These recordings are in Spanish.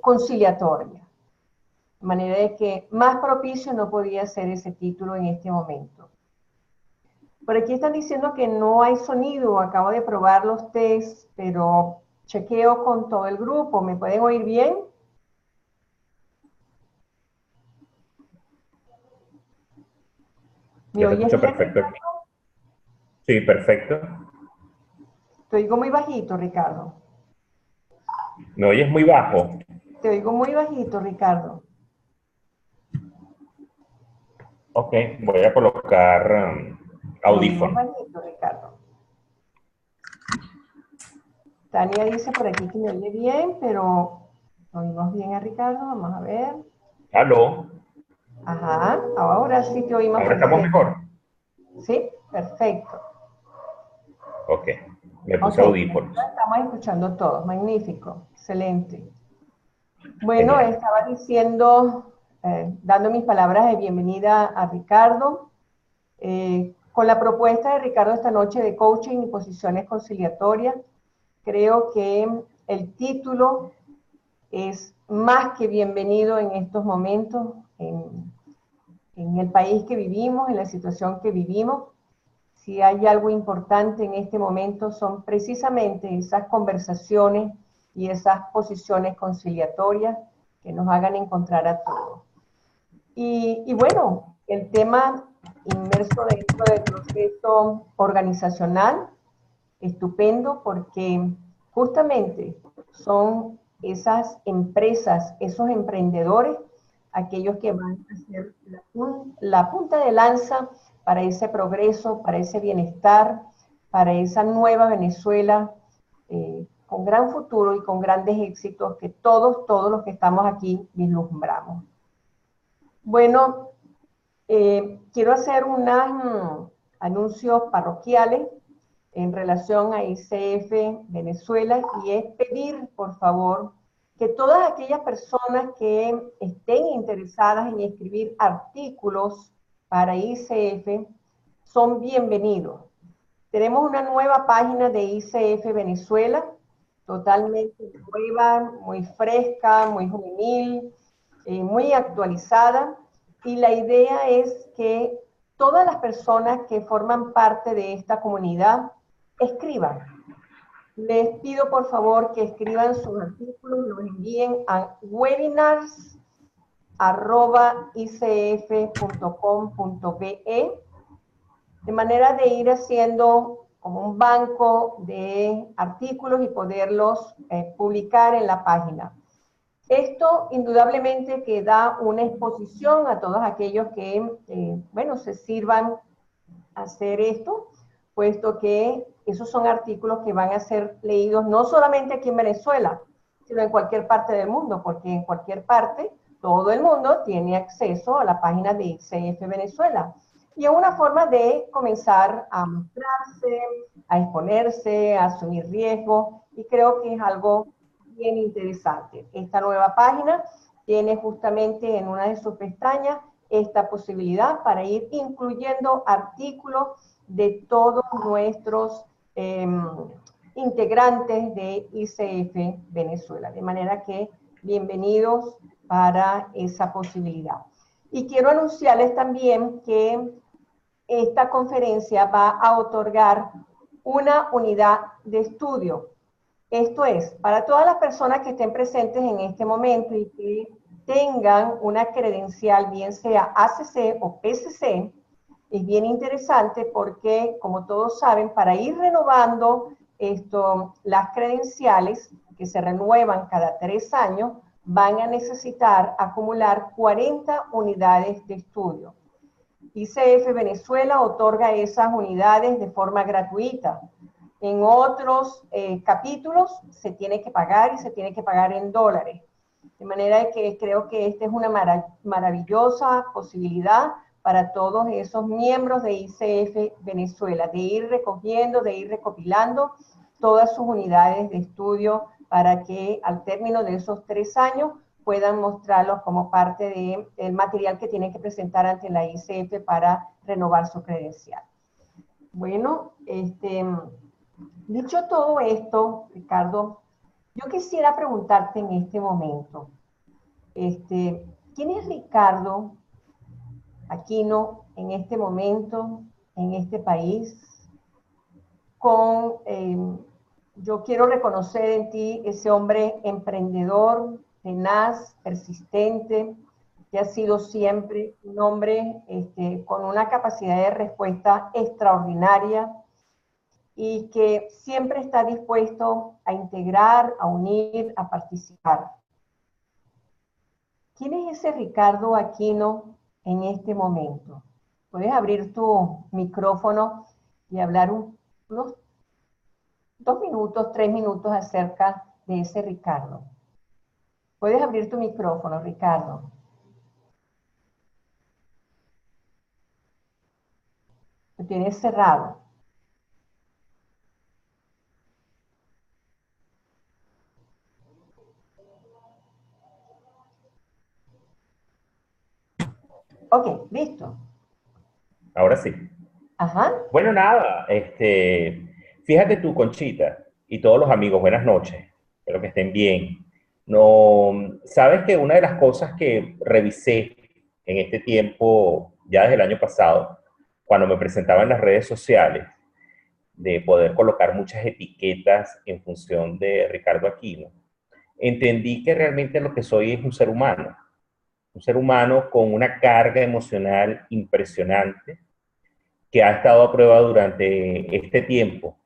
conciliatorias. De manera de que más propicio no podía ser ese título en este momento. Por aquí están diciendo que no hay sonido. Acabo de probar los tests, pero chequeo con todo el grupo. ¿Me pueden oír bien? ¿Me Yo te oyes escucho bien, perfecto. Ricardo? Sí, perfecto. Te oigo muy bajito, Ricardo. ¿Me oyes muy bajo? Te oigo muy bajito, Ricardo. Ok, voy a colocar Te oímos audífono. bajito, Ricardo. Tania dice por aquí que me oye bien, pero oímos bien a Ricardo. Vamos a ver. ¿Aló? Ajá, ahora sí te oímos ¿Ahora estamos perfecto. mejor? Sí, perfecto. Ok, me Ok, puse audífonos. estamos escuchando todos. Magnífico, excelente. Bueno, Genial. estaba diciendo, dando mis palabras de bienvenida a Ricardo, con la propuesta de Ricardo esta noche de coaching y posiciones conciliatorias. Creo que el título es más que bienvenido en estos momentos, en el país que vivimos, en la situación que vivimos. Si hay algo importante en este momento son precisamente esas conversaciones y esas posiciones conciliatorias que nos hagan encontrar a todos. Y bueno, el tema inmerso dentro del proceso organizacional, estupendo, porque justamente son esas empresas, esos emprendedores, aquellos que van a ser la punta de lanza para ese progreso, para ese bienestar, para esa nueva Venezuela, con gran futuro y con grandes éxitos que todos los que estamos aquí vislumbramos. Bueno, quiero hacer unos anuncios parroquiales en relación a ICF Venezuela y es pedir, por favor, que todas aquellas personas que estén interesadas en escribir artículos para ICF son bienvenidos. Tenemos una nueva página de ICF Venezuela, totalmente nueva, muy fresca, muy juvenil, muy actualizada, y la idea es que todas las personas que forman parte de esta comunidad escriban. Les pido por favor que escriban sus artículos, los envíen a webinars@icf.com.be, de manera de ir haciendo como un banco de artículos y poderlos publicar en la página. Esto indudablemente que da una exposición a todos aquellos que, bueno, se sirvan a hacer esto, puesto que esos son artículos que van a ser leídos no solamente aquí en Venezuela, sino en cualquier parte del mundo, porque en cualquier parte todo el mundo tiene acceso a la página de ICF Venezuela. Y es una forma de comenzar a mostrarse, a exponerse, a asumir riesgos, y creo que es algo bien interesante. Esta nueva página tiene justamente en una de sus pestañas esta posibilidad para ir incluyendo artículos de todos nuestros integrantes de ICF Venezuela. De manera que bienvenidos para esa posibilidad. Y quiero anunciarles también que esta conferencia va a otorgar una unidad de estudio. Esto es, para todas las personas que estén presentes en este momento y que tengan una credencial, bien sea ACC o PCC, es bien interesante porque, como todos saben, para ir renovando las credenciales, que se renuevan cada 3 años, van a necesitar acumular 40 unidades de estudio. ICF Venezuela otorga esas unidades de forma gratuita. En otros capítulos se tiene que pagar y se tiene que pagar en dólares. De manera que creo que esta es una maravillosa posibilidad para todos esos miembros de ICF Venezuela, de ir recogiendo, de ir recopilando todas sus unidades de estudio para que al término de esos 3 años puedan mostrarlos como parte del material que tienen que presentar ante la ICF para renovar su credencial. Bueno, dicho todo esto, Ricardo, Yo quisiera preguntarte en este momento, ¿quién es Ricardo Aquino en este momento, en este país? Yo quiero reconocer en ti ese hombre emprendedor, tenaz, persistente, que ha sido siempre un hombre con una capacidad de respuesta extraordinaria y que siempre está dispuesto a integrar, a unir, a participar. ¿Quién es ese Ricardo Aquino en este momento? Puedes abrir tu micrófono y hablar unos 2 minutos, 3 minutos acerca de ese Ricardo. Puedes abrir tu micrófono, Ricardo. Lo tienes cerrado. Ok, listo. Ahora sí. Ajá. Bueno, nada, fíjate tú, Conchita, y todos los amigos, buenas noches, espero que estén bien. No, sabes que una de las cosas que revisé en este tiempo, ya desde el año pasado, cuando me presentaba en las redes sociales, de poder colocar muchas etiquetas en función de Ricardo Aquino, entendí que realmente lo que soy es un ser humano con una carga emocional impresionante, que ha estado a prueba durante este tiempo,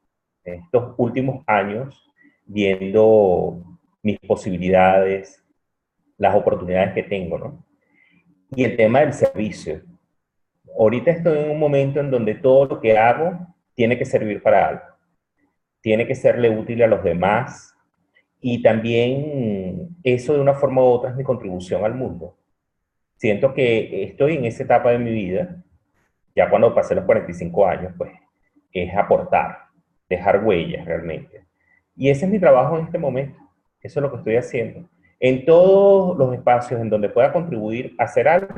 estos últimos años, viendo mis posibilidades, las oportunidades que tengo, ¿no? Y el tema del servicio. Ahorita estoy en un momento en donde todo lo que hago tiene que servir para algo, tiene que serle útil a los demás, y también eso de una forma u otra es mi contribución al mundo. Siento que estoy en esa etapa de mi vida, ya cuando pasé los 45 años, pues es aportar, dejar huellas realmente. Y ese es mi trabajo en este momento. Eso es lo que estoy haciendo. En todos los espacios en donde pueda contribuir a hacer algo,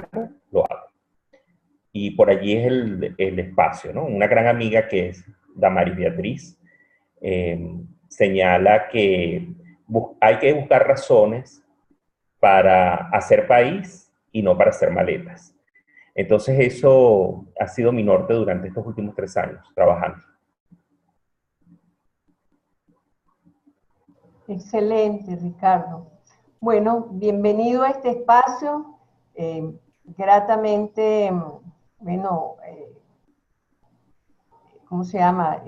lo hago. Y por allí es el espacio, ¿no? Una gran amiga que es Damaris Beatriz señala que hay que buscar razones para hacer país y no para hacer maletas. Entonces eso ha sido mi norte durante estos últimos 3 años, trabajando. Excelente, Ricardo. Bueno, bienvenido a este espacio. Gratamente, bueno, ¿cómo se llama?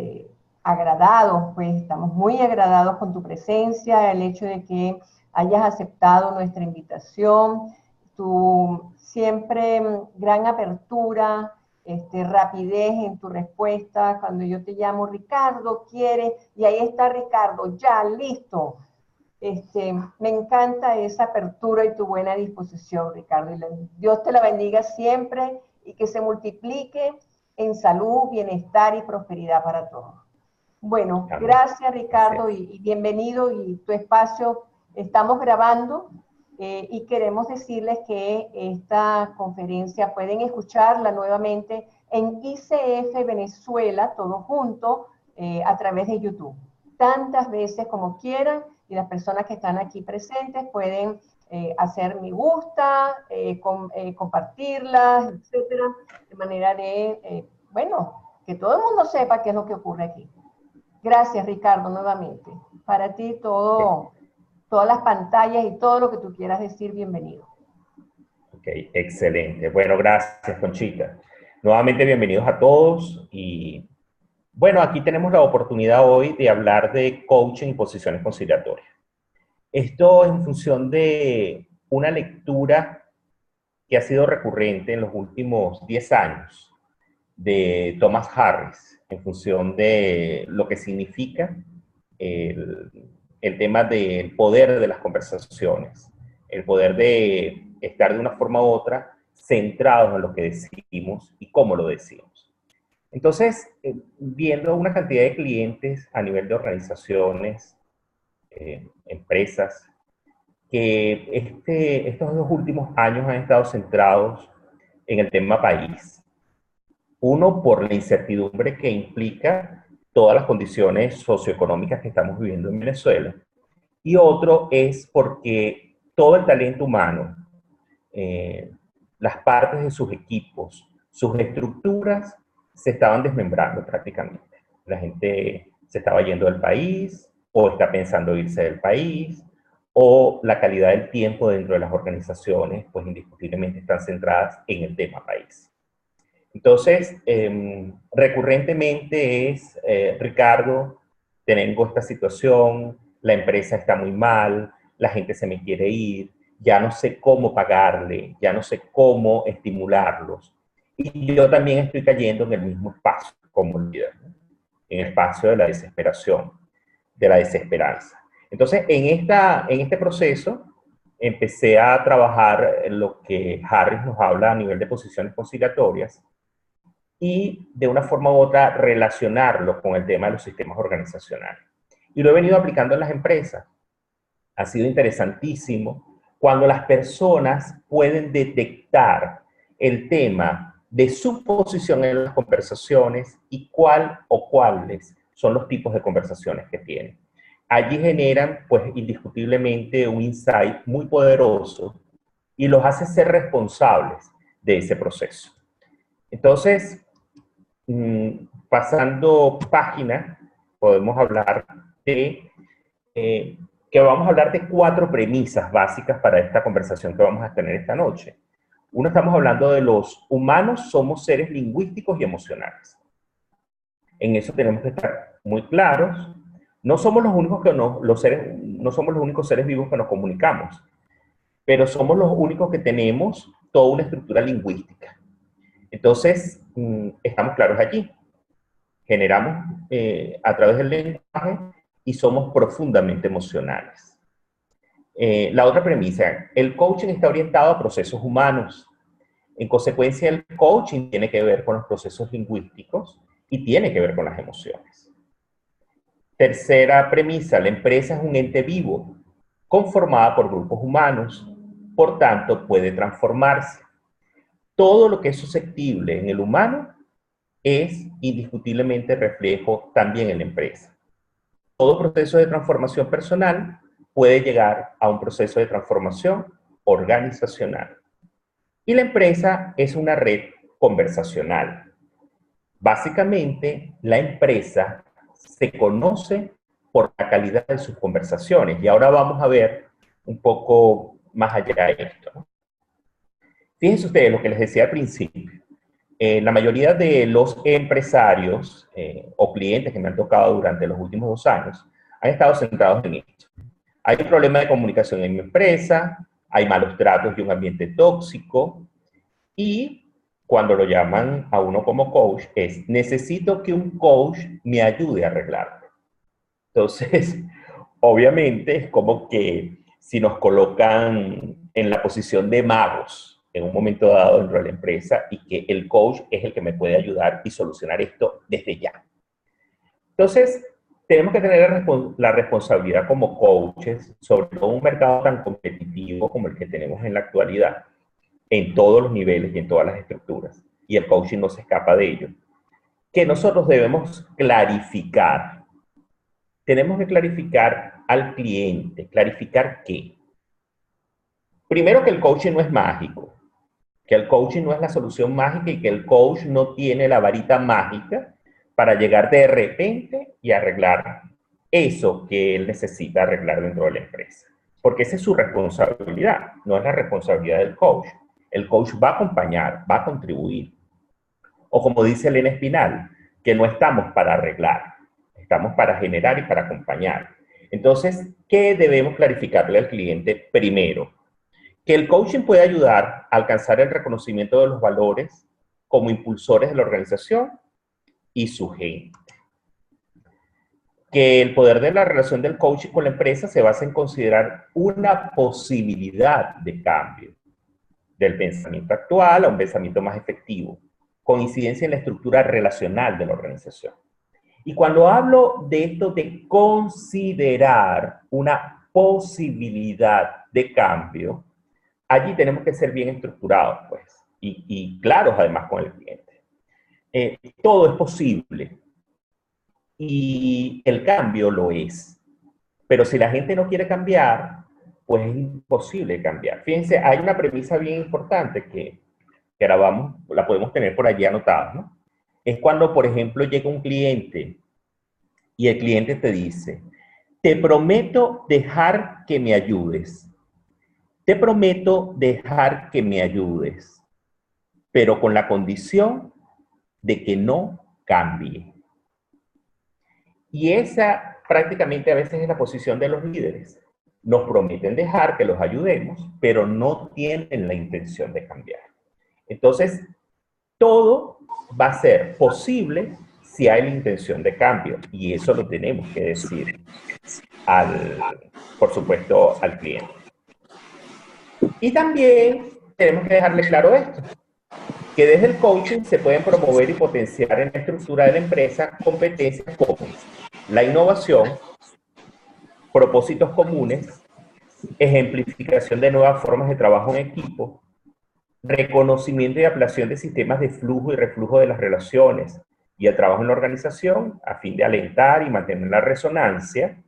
Agradados, pues estamos muy agradados con tu presencia, el hecho de que hayas aceptado nuestra invitación, tu siempre gran apertura, rapidez en tu respuesta. Cuando yo te llamo, Ricardo, ¿quiere? Y ahí está Ricardo, ya, listo. Me encanta esa apertura y tu buena disposición, Ricardo. Y Dios te la bendiga siempre y que se multiplique en salud, bienestar y prosperidad para todos. Bueno, Amén. gracias, Ricardo, y bienvenido. Y tu espacio, estamos grabando y queremos decirles que esta conferencia pueden escucharla nuevamente en ICF Venezuela, todo junto, a través de YouTube. Tantas veces como quieran, y las personas que están aquí presentes pueden hacer me gusta, compartirlas, etcétera, de manera de, bueno, que todo el mundo sepa qué es lo que ocurre aquí. Gracias, Ricardo, nuevamente. Para ti todas las pantallas y todo lo que tú quieras decir, bienvenido. Ok, excelente. Bueno, gracias, Conchita. Nuevamente, bienvenidos a todos. Y bueno, aquí tenemos la oportunidad hoy de hablar de coaching y posiciones conciliatorias. Esto en función de una lectura que ha sido recurrente en los últimos 10 años de Thomas Harris, en función de lo que significa el, el tema del poder de las conversaciones, el poder de estar de una forma u otra centrados en lo que decimos y cómo lo decimos. Entonces, viendo una cantidad de clientes a nivel de organizaciones, empresas, que estos 2 últimos años han estado centrados en el tema país. Uno, por la incertidumbre que implica todas las condiciones socioeconómicas que estamos viviendo en Venezuela. y otro es porque todo el talento humano, las partes de sus equipos, sus estructuras, se estaban desmembrando prácticamente. La gente se estaba yendo del país, o está pensando irse del país, o la calidad del tiempo dentro de las organizaciones, pues indiscutiblemente están centradas en el tema país. Entonces, recurrentemente es, Ricardo, tengo esta situación, la empresa está muy mal, la gente se me quiere ir, ya no sé cómo pagarle, ya no sé cómo estimularlos. Y yo también estoy cayendo en el mismo espacio como líder, ¿no? En el espacio de la desesperación, de la desesperanza. Entonces, en este proceso, empecé a trabajar en lo que Harris nos habla a nivel de posiciones conciliatorias y de una forma u otra relacionarlo con el tema de los sistemas organizacionales. Y lo he venido aplicando en las empresas. Ha sido interesantísimo cuando las personas pueden detectar el tema de su posición en las conversaciones y cuál o cuáles son los tipos de conversaciones que tienen. Allí generan, pues, indiscutiblemente un insight muy poderoso y los hace ser responsables de ese proceso. Entonces, pasando página, podemos hablar de que vamos a hablar de 4 premisas básicas para esta conversación que vamos a tener esta noche. Uno, estamos hablando de los humanos somos seres lingüísticos y emocionales. En eso tenemos que estar muy claros. No somos los únicos no somos los únicos seres vivos que nos comunicamos, pero somos los únicos que tenemos toda una estructura lingüística. Entonces, estamos claros allí. Generamos a través del lenguaje y somos profundamente emocionales. La otra premisa, el coaching está orientado a procesos humanos. En consecuencia, el coaching tiene que ver con los procesos lingüísticos y tiene que ver con las emociones. Tercera premisa, la empresa es un ente vivo, conformada por grupos humanos, por tanto puede transformarse. Todo lo que es susceptible en el humano es indiscutiblemente reflejo también en la empresa. Todo proceso de transformación personal puede llegar a un proceso de transformación organizacional. Y la empresa es una red conversacional. Básicamente, la empresa se conoce por la calidad de sus conversaciones. Y ahora vamos a ver un poco más allá de esto, ¿no? Fíjense ustedes lo que les decía al principio. La mayoría de los empresarios o clientes que me han tocado durante los últimos 2 años han estado centrados en esto. Hay un problema de comunicación en mi empresa, hay malos tratos y un ambiente tóxico, y cuando lo llaman a uno como coach es, necesito que un coach me ayude a arreglarlo. Entonces, obviamente es como que si nos colocan en la posición de magos en un momento dado dentro de la empresa y que el coach es el que me puede ayudar y solucionar esto desde ya. Entonces, tenemos que tener la responsabilidad como coaches, sobre todo un mercado tan competitivo como el que tenemos en la actualidad, en todos los niveles y en todas las estructuras, y el coaching no se escapa de ello, que nosotros debemos clarificar. Tenemos que clarificar al cliente. ¿Clarificar qué? Primero, que el coaching no es mágico, que el coaching no es la solución mágica y que el coach no tiene la varita mágica para llegar de repente y arreglar eso que él necesita arreglar dentro de la empresa. Porque esa es su responsabilidad, no es la responsabilidad del coach. El coach va a acompañar, va a contribuir. O como dice Elena Espinal, que no estamos para arreglar, estamos para generar y para acompañar. Entonces, ¿qué debemos clarificarle al cliente primero? Que el coaching puede ayudar a alcanzar el reconocimiento de los valores como impulsores de la organización y su gente. Que el poder de la relación del coaching con la empresa se basa en considerar una posibilidad de cambio del pensamiento actual a un pensamiento más efectivo, con incidencia en la estructura relacional de la organización. Y cuando hablo de esto de considerar una posibilidad de cambio, allí tenemos que ser bien estructurados, pues, y claros además con el cliente. Todo es posible y el cambio lo es. Pero si la gente no quiere cambiar, pues es imposible cambiar. Fíjense, hay una premisa bien importante que ahora la podemos tener por allí anotada, ¿no? Es cuando, por ejemplo, llega un cliente y el cliente te dice, te prometo dejar que me ayudes. Te prometo dejar que me ayudes, pero con la condición de que no cambie. Y esa prácticamente a veces es la posición de los líderes. Nos prometen dejar que los ayudemos, pero no tienen la intención de cambiar. Entonces, todo va a ser posible si hay la intención de cambio. Y eso lo tenemos que decir, por supuesto, al cliente. Y también tenemos que dejarle claro esto, que desde el coaching se pueden promover y potenciar en la estructura de la empresa competencias como la innovación, propósitos comunes, ejemplificación de nuevas formas de trabajo en equipo, reconocimiento y ampliación de sistemas de flujo y reflujo de las relaciones y el trabajo en la organización a fin de alentar y mantener la resonancia,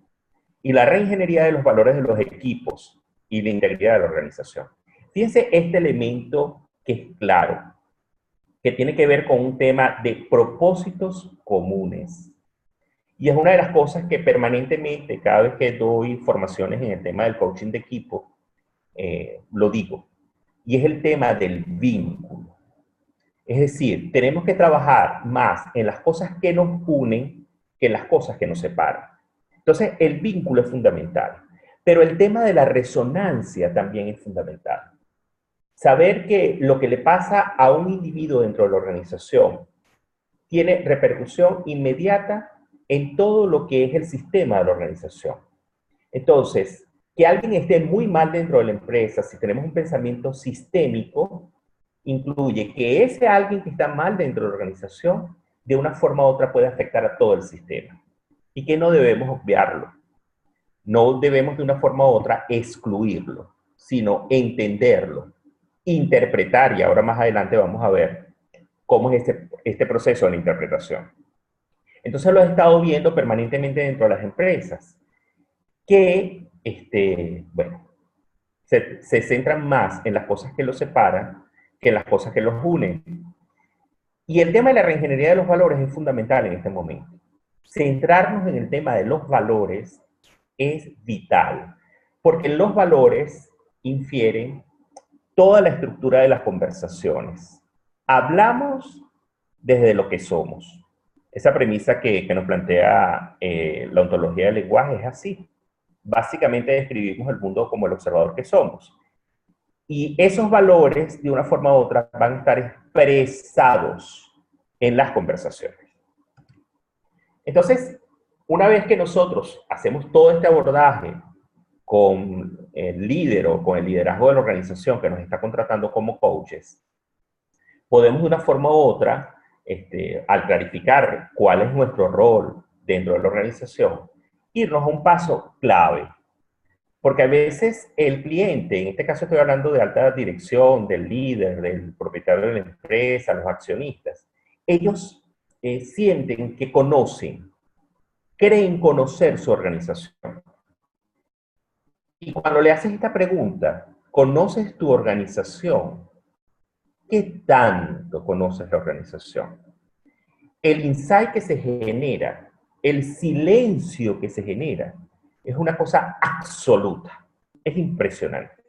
y la reingeniería de los valores de los equipos y la integridad de la organización. Fíjense este elemento que es claro, que tiene que ver con un tema de propósitos comunes. Y es una de las cosas que permanentemente, cada vez que doy formaciones en el tema del coaching de equipo, lo digo. Y es el tema del vínculo. Es decir, tenemos que trabajar más en las cosas que nos unen que en las cosas que nos separan. Entonces, el vínculo es fundamental. Pero el tema de la resonancia también es fundamental. Saber que lo que le pasa a un individuo dentro de la organización tiene repercusión inmediata en todo lo que es el sistema de la organización. Entonces, que alguien esté muy mal dentro de la empresa, si tenemos un pensamiento sistémico, incluye que ese alguien que está mal dentro de la organización, de una forma u otra puede afectar a todo el sistema. Y que no debemos obviarlo. No debemos de una forma u otra excluirlo, sino entenderlo, interpretar, y ahora más adelante vamos a ver cómo es este proceso de la interpretación. Entonces lo he estado viendo permanentemente dentro de las empresas, que, bueno, se centran más en las cosas que los separan que en las cosas que los unen. Y el tema de la reingeniería de los valores es fundamental en este momento. Centrarnos en el tema de los valores es vital, porque los valores infieren toda la estructura de las conversaciones. Hablamos desde lo que somos. Esa premisa que nos plantea la ontología del lenguaje es así. Básicamente describimos el mundo como el observador que somos. Y esos valores, de una forma u otra, van a estar expresados en las conversaciones. Entonces, una vez que nosotros hacemos todo este abordaje con el líder o con el liderazgo de la organización que nos está contratando como coaches, podemos de una forma u otra, al clarificar cuál es nuestro rol dentro de la organización, irnos a un paso clave. Porque a veces el cliente, en este caso estoy hablando de alta dirección, del líder, del propietario de la empresa, los accionistas, ellos sienten que conocen, creen conocer su organización. Y cuando le haces esta pregunta, ¿conoces tu organización? ¿Qué tanto conoces la organización? El insight que se genera, el silencio que se genera, es una cosa absoluta. Es impresionante.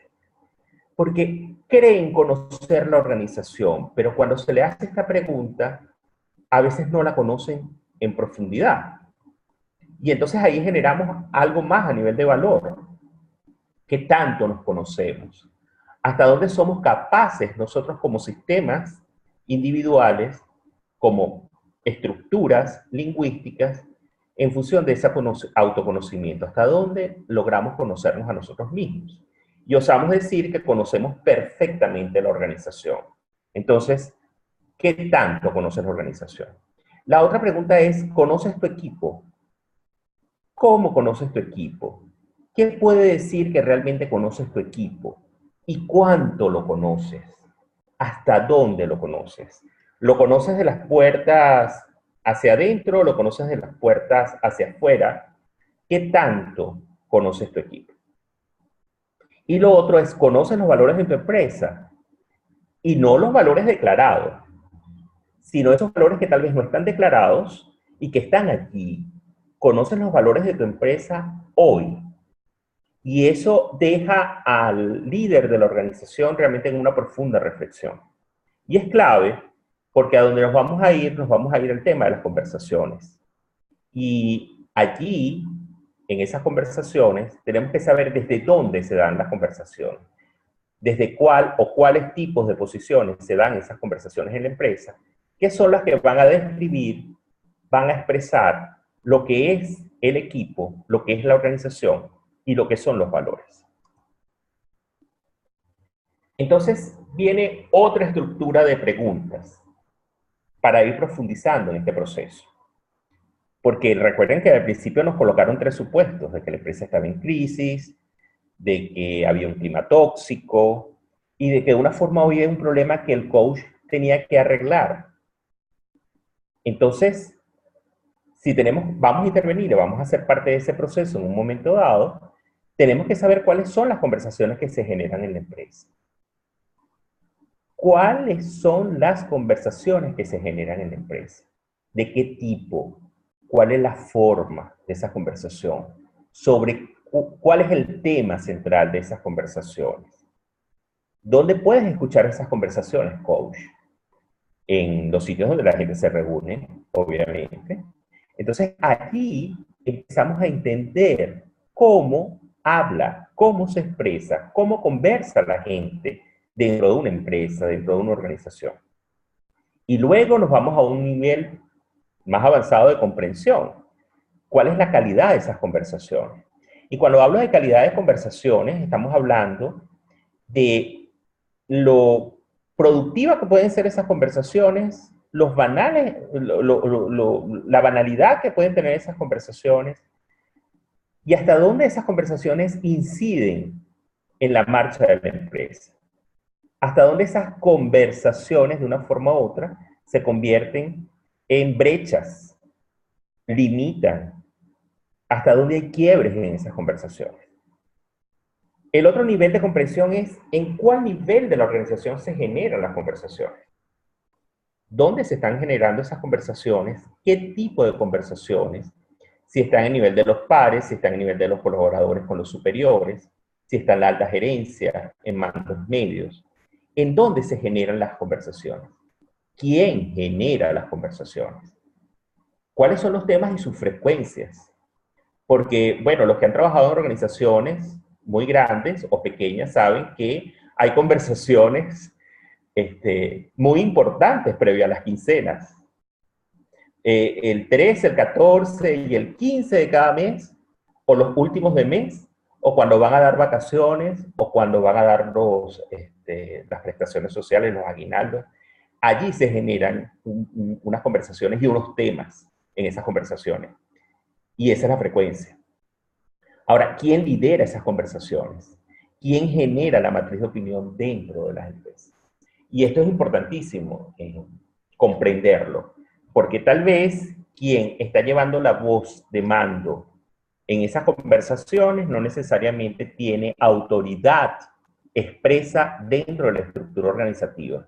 Porque creen conocer la organización, pero cuando se le hace esta pregunta, a veces no la conocen en profundidad. Y entonces ahí generamos algo más a nivel de valor. ¿Qué tanto nos conocemos? ¿Hasta dónde somos capaces nosotros como sistemas individuales, como estructuras lingüísticas, en función de ese autoconocimiento? ¿Hasta dónde logramos conocernos a nosotros mismos? Y osamos decir que conocemos perfectamente la organización. Entonces, ¿qué tanto conoces la organización? La otra pregunta es, ¿conoces tu equipo? ¿Cómo conoces tu equipo? ¿Qué puede decir que realmente conoces tu equipo? ¿Y cuánto lo conoces? ¿Hasta dónde lo conoces? ¿Lo conoces de las puertas hacia adentro? ¿Lo conoces de las puertas hacia afuera? ¿Qué tanto conoces tu equipo. Y lo otro es, conoces los valores de tu empresa. Y no los valores declarados, sino esos valores que tal vez no están declarados y que están aquí. Conoces los valores de tu empresa hoy. Y eso deja al líder de la organización realmente en una profunda reflexión. Y es clave porque a donde nos vamos a ir al tema de las conversaciones. Y allí, en esas conversaciones, tenemos que saber desde dónde se dan las conversaciones, desde cuál o cuáles tipos de posiciones se dan esas conversaciones en la empresa, que son las que van a describir, van a expresar lo que es el equipo, lo que es la organización y lo que son los valores. Entonces viene otra estructura de preguntas para ir profundizando en este proceso. Porque recuerden que al principio nos colocaron 3 supuestos, de que la empresa estaba en crisis, de que había un clima tóxico y de que de una forma había un problema que el coach tenía que arreglar. Entonces, si vamos a intervenir y vamos a ser parte de ese proceso en un momento dado, tenemos que saber cuáles son las conversaciones que se generan en la empresa. ¿Cuáles son las conversaciones que se generan en la empresa? ¿De qué tipo? ¿Cuál es la forma de esa conversación? ¿Sobre cuál es el tema central de esas conversaciones? ¿Dónde puedes escuchar esas conversaciones, coach? En los sitios donde la gente se reúne, obviamente. Entonces, aquí empezamos a entender cómo habla, cómo se expresa, cómo conversa la gente dentro de una empresa, dentro de una organización. Y luego nos vamos a un nivel más avanzado de comprensión. ¿Cuál es la calidad de esas conversaciones? Y cuando hablo de calidad de conversaciones, estamos hablando de lo productiva que pueden ser esas conversaciones, los banales, la banalidad que pueden tener esas conversaciones y hasta dónde esas conversaciones inciden en la marcha de la empresa. Hasta dónde esas conversaciones de una forma u otra se convierten en brechas, limitan, hasta dónde hay quiebres en esas conversaciones. El otro nivel de comprensión es en cuál nivel de la organización se generan las conversaciones. ¿Dónde se están generando esas conversaciones? ¿Qué tipo de conversaciones? Si están en nivel de los pares, si están en nivel de los colaboradores con los superiores, si está en la alta gerencia, en mandos medios. ¿En dónde se generan las conversaciones? ¿Quién genera las conversaciones? ¿Cuáles son los temas y sus frecuencias? Porque, bueno, los que han trabajado en organizaciones muy grandes o pequeñas saben que hay conversaciones muy importantes previo a las quincenas. El 13, el 14 y el 15 de cada mes, o los últimos de mes, o cuando van a dar vacaciones, o cuando van a dar las prestaciones sociales, los aguinaldos. Allí se generan unas conversaciones y unos temas en esas conversaciones. Y esa es la frecuencia. Ahora, ¿quién lidera esas conversaciones? ¿Quién genera la matriz de opinión dentro de las empresas? Y esto es importantísimo comprenderlo, porque tal vez quien está llevando la voz de mando en esas conversaciones no necesariamente tiene autoridad expresa dentro de la estructura organizativa,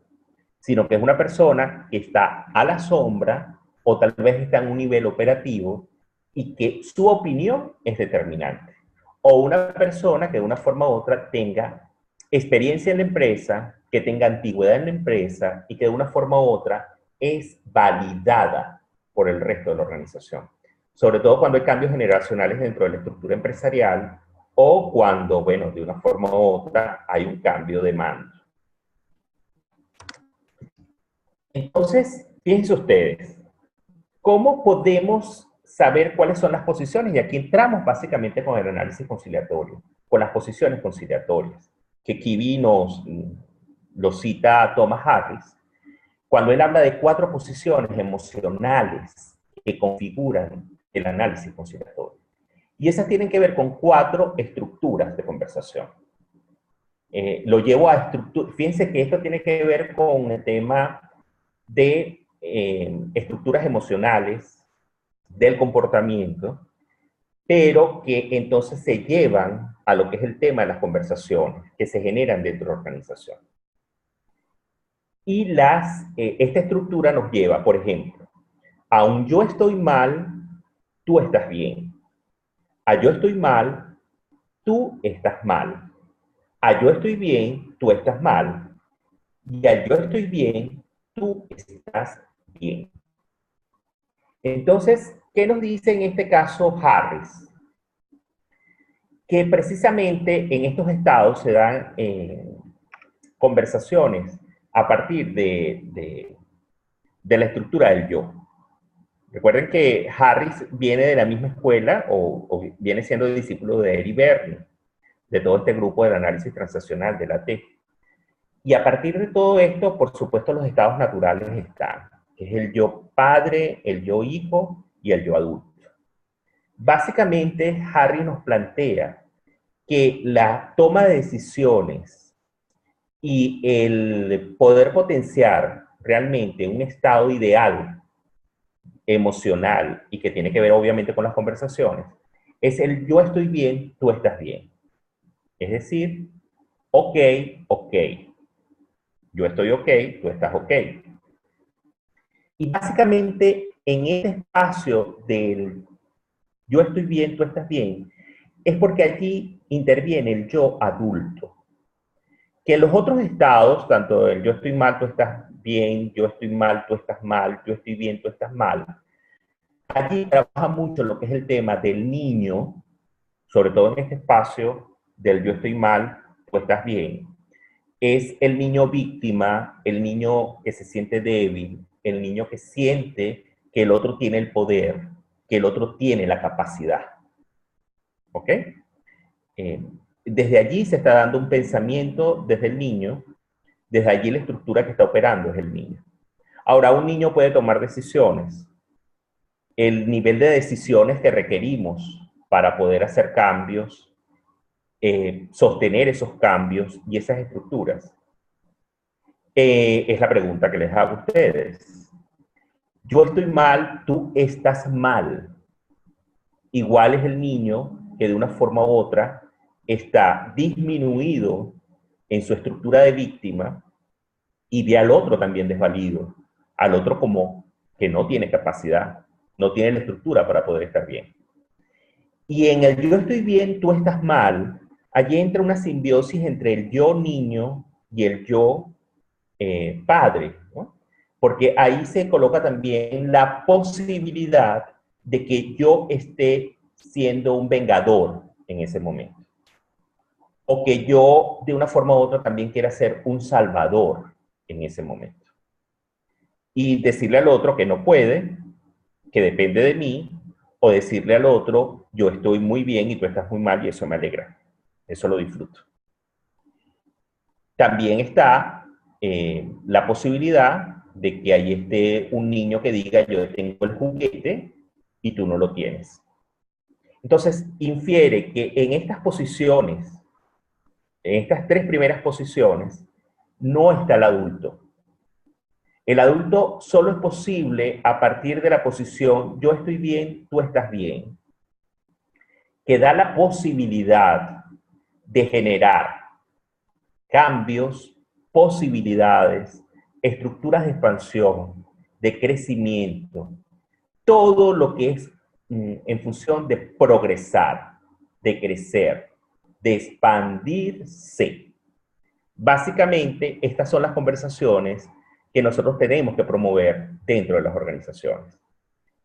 sino que es una persona que está a la sombra o tal vez está en un nivel operativo y que su opinión es determinante. O una persona que de una forma u otra tenga experiencia en la empresa, que tenga antigüedad en la empresa y que de una forma u otra es validada por el resto de la organización. Sobre todo cuando hay cambios generacionales dentro de la estructura empresarial o cuando, bueno, de una forma u otra hay un cambio de mando. Entonces, fíjense ustedes, ¿cómo podemos saber cuáles son las posiciones? Y aquí entramos básicamente con el análisis conciliatorio, con las posiciones conciliatorias, que Kivi lo cita Thomas Harris, cuando él habla de 4 posiciones emocionales que configuran el análisis conciliatorio. Y esas tienen que ver con 4 estructuras de conversación. Lo llevo a estructura. Fíjense que esto tiene que ver con el tema de estructuras emocionales, del comportamiento, pero que entonces se llevan a lo que es el tema de las conversaciones que se generan dentro de la organización. Y esta estructura nos lleva, por ejemplo, a un yo estoy mal, tú estás bien. A yo estoy mal, tú estás mal. A yo estoy bien, tú estás mal. Y a yo estoy bien, tú estás bien. Entonces, ¿qué nos dice en este caso Harris? Que precisamente en estos estados se dan conversaciones a partir de la estructura del yo. Recuerden que Harris viene de la misma escuela o viene siendo discípulo de Erik Berne, de todo este grupo del análisis transaccional, de la T. Y a partir de todo esto, por supuesto, los estados naturales están, que es el yo padre, el yo hijo y el yo adulto. Básicamente, Harris nos plantea que la toma de decisiones y el poder potenciar realmente un estado ideal emocional y que tiene que ver obviamente con las conversaciones, es el yo estoy bien, tú estás bien. Es decir, ok, ok. Yo estoy ok, tú estás ok. Y básicamente en este espacio del yo estoy bien, tú estás bien, es porque allí interviene el yo adulto. Que los otros estados, tanto el yo estoy mal, tú estás bien, yo estoy mal, tú estás mal, yo estoy bien, tú estás mal, allí trabaja mucho lo que es el tema del niño, sobre todo en este espacio del yo estoy mal, tú estás bien. Es el niño víctima, el niño que se siente débil, el niño que siente que el otro tiene el poder, que el otro tiene la capacidad. ¿Ok? Desde allí se está dando un pensamiento desde el niño, desde allí la estructura que está operando es el niño. Ahora, un niño puede tomar decisiones. El nivel de decisiones que requerimos para poder hacer cambios, sostener esos cambios y esas estructuras, es la pregunta que les hago a ustedes. Yo estoy mal, tú estás mal. Igual es el niño que de una forma u otra está disminuido en su estructura de víctima y ve al otro también desvalido, al otro como que no tiene capacidad, no tiene la estructura para poder estar bien. Y en el yo estoy bien, tú estás mal, allí entra una simbiosis entre el yo niño y el yo padre, ¿no? Porque ahí se coloca también la posibilidad de que yo esté siendo un vengador en ese momento. O que yo, de una forma u otra, también quiera ser un salvador en ese momento. Y decirle al otro que no puede, que depende de mí, o decirle al otro, yo estoy muy bien y tú estás muy mal y eso me alegra. Eso lo disfruto. También está la posibilidad de que ahí esté un niño que diga, yo tengo el juguete y tú no lo tienes. Entonces, infiere que en estas posiciones, en estas tres primeras posiciones, no está el adulto. El adulto solo es posible a partir de la posición yo estoy bien, tú estás bien, que da la posibilidad de generar cambios, posibilidades, estructuras de expansión, de crecimiento, todo lo que es en función de progresar, de crecer, de expandirse. Básicamente, estas son las conversaciones que nosotros tenemos que promover dentro de las organizaciones.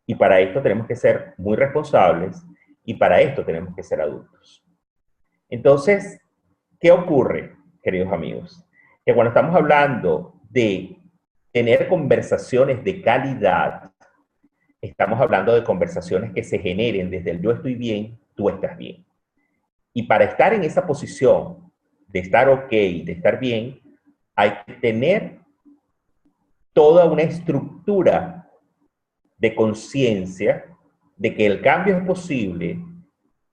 Y para esto tenemos que ser muy responsables y para esto tenemos que ser adultos. Entonces, ¿qué ocurre, queridos amigos? Que cuando estamos hablando de tener conversaciones de calidad, estamos hablando de conversaciones que se generen desde el yo estoy bien, tú estás bien. Y para estar en esa posición de estar ok, de estar bien, hay que tener toda una estructura de conciencia de que el cambio es posible,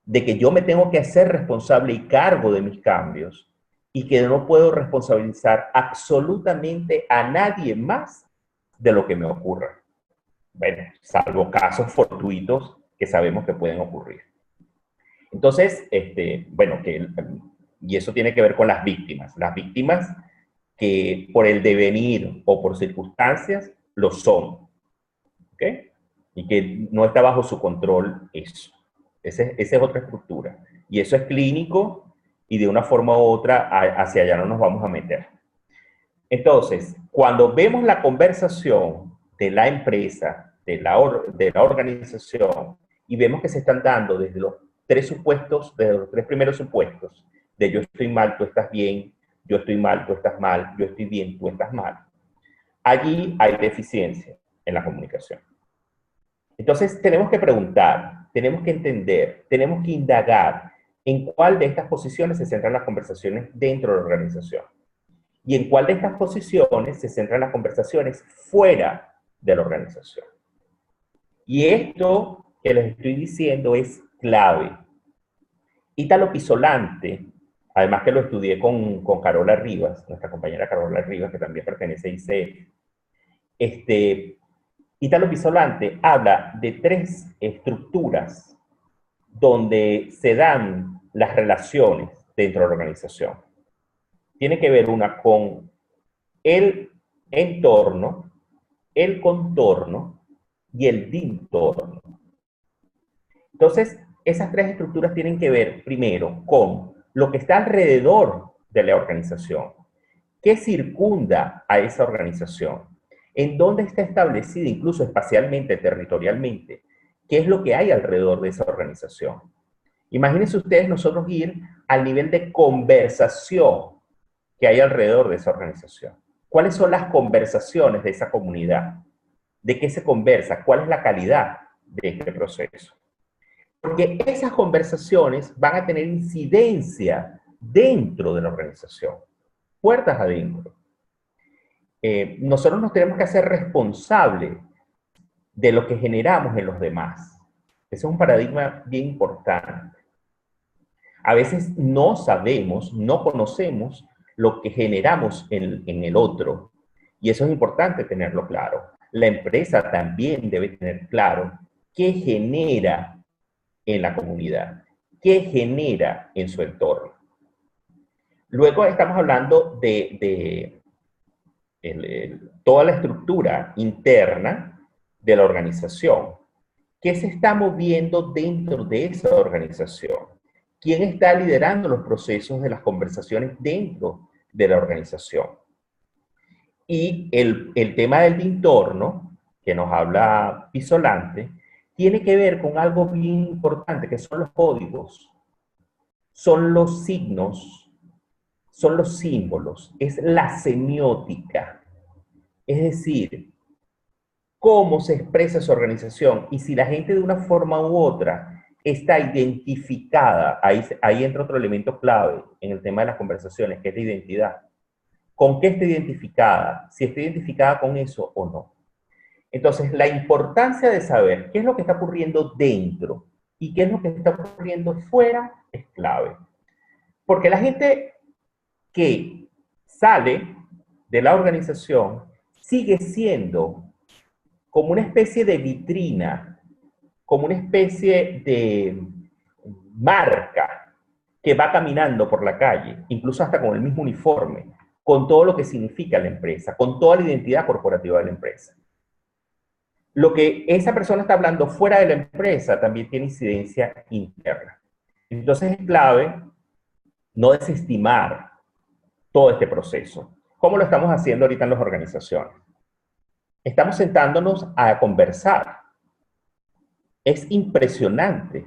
de que yo me tengo que hacer responsable y cargo de mis cambios y que no puedo responsabilizar absolutamente a nadie más de lo que me ocurra. Bueno, salvo casos fortuitos que sabemos que pueden ocurrir. Entonces, bueno, y eso tiene que ver con las víctimas. Las víctimas que por el devenir o por circunstancias lo son, ¿ok? Y que no está bajo su control eso. Esa es otra estructura. Y eso es clínico y de una forma u otra hacia allá no nos vamos a meter. Entonces, cuando vemos la conversación de la empresa, de la organización, y vemos que se están dando desde los tres supuestos, desde los tres primeros supuestos, de yo estoy mal, tú estás bien, yo estoy mal, tú estás mal, yo estoy bien, tú estás mal, allí hay deficiencia en la comunicación. Entonces, tenemos que preguntar, tenemos que entender, tenemos que indagar en cuál de estas posiciones se centran las conversaciones dentro de la organización y en cuál de estas posiciones se centran las conversaciones fuera de la organización. Y esto que les estoy diciendo es clave. Ítalo Pisolante, además que lo estudié con Carola Rivas, nuestra compañera Carola Rivas, que también pertenece a ICF, Ítalo Pisolante habla de tres estructuras donde se dan las relaciones dentro de la organización. Tiene que ver una con el entorno, el contorno y el dintorno. Entonces, esas tres estructuras tienen que ver primero con lo que está alrededor de la organización, qué circunda a esa organización, en dónde está establecida, incluso espacialmente, territorialmente, qué es lo que hay alrededor de esa organización. Imagínense ustedes nosotros ir al nivel de conversación que hay alrededor de esa organización. ¿Cuáles son las conversaciones de esa comunidad? ¿De qué se conversa? ¿Cuál es la calidad de este proceso? Porque esas conversaciones van a tener incidencia dentro de la organización, puertas adentro. Nosotros nos tenemos que hacer responsables de lo que generamos en los demás. Ese es un paradigma bien importante. A veces no sabemos, no conocemos lo que generamos en el otro. Y eso es importante tenerlo claro. La empresa también debe tener claro qué genera en la comunidad, qué genera en su entorno. Luego estamos hablando de toda la estructura interna de la organización. ¿Qué se está moviendo dentro de esa organización? ¿Quién está liderando los procesos de las conversaciones dentro de la organización? Y el tema del entorno, que nos habla Pisolante, tiene que ver con algo bien importante, que son los códigos, son los signos, son los símbolos, es la semiótica. Es decir, cómo se expresa su organización y si la gente de una forma u otra está identificada, ahí entra otro elemento clave en el tema de las conversaciones, que es la identidad. ¿Con qué está identificada? Si está identificada con eso o no. Entonces, la importancia de saber qué es lo que está ocurriendo dentro y qué es lo que está ocurriendo fuera es clave. Porque la gente que sale de la organización sigue siendo como una especie de vitrina, como una especie de marca que va caminando por la calle, incluso hasta con el mismo uniforme, con todo lo que significa la empresa, con toda la identidad corporativa de la empresa. Lo que esa persona está hablando fuera de la empresa también tiene incidencia interna. Entonces es clave no desestimar todo este proceso. ¿Cómo lo estamos haciendo ahorita en las organizaciones? Estamos sentándonos a conversar. Es impresionante.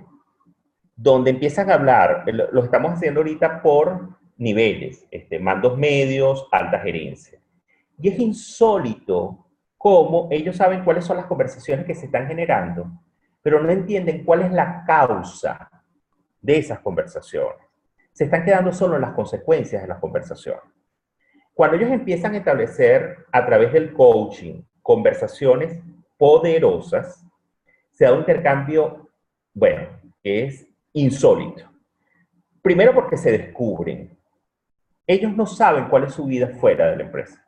Donde empiezan a hablar, lo estamos haciendo ahorita por niveles, mandos medios, alta gerencia. Y es insólito cómo ellos saben cuáles son las conversaciones que se están generando, pero no entienden cuál es la causa de esas conversaciones. Se están quedando solo en las consecuencias de las conversaciones. Cuando ellos empiezan a establecer a través del coaching conversaciones poderosas, se da un intercambio, bueno, que es insólito. Primero porque se descubren. Ellos no saben cuál es su vida fuera de la empresa.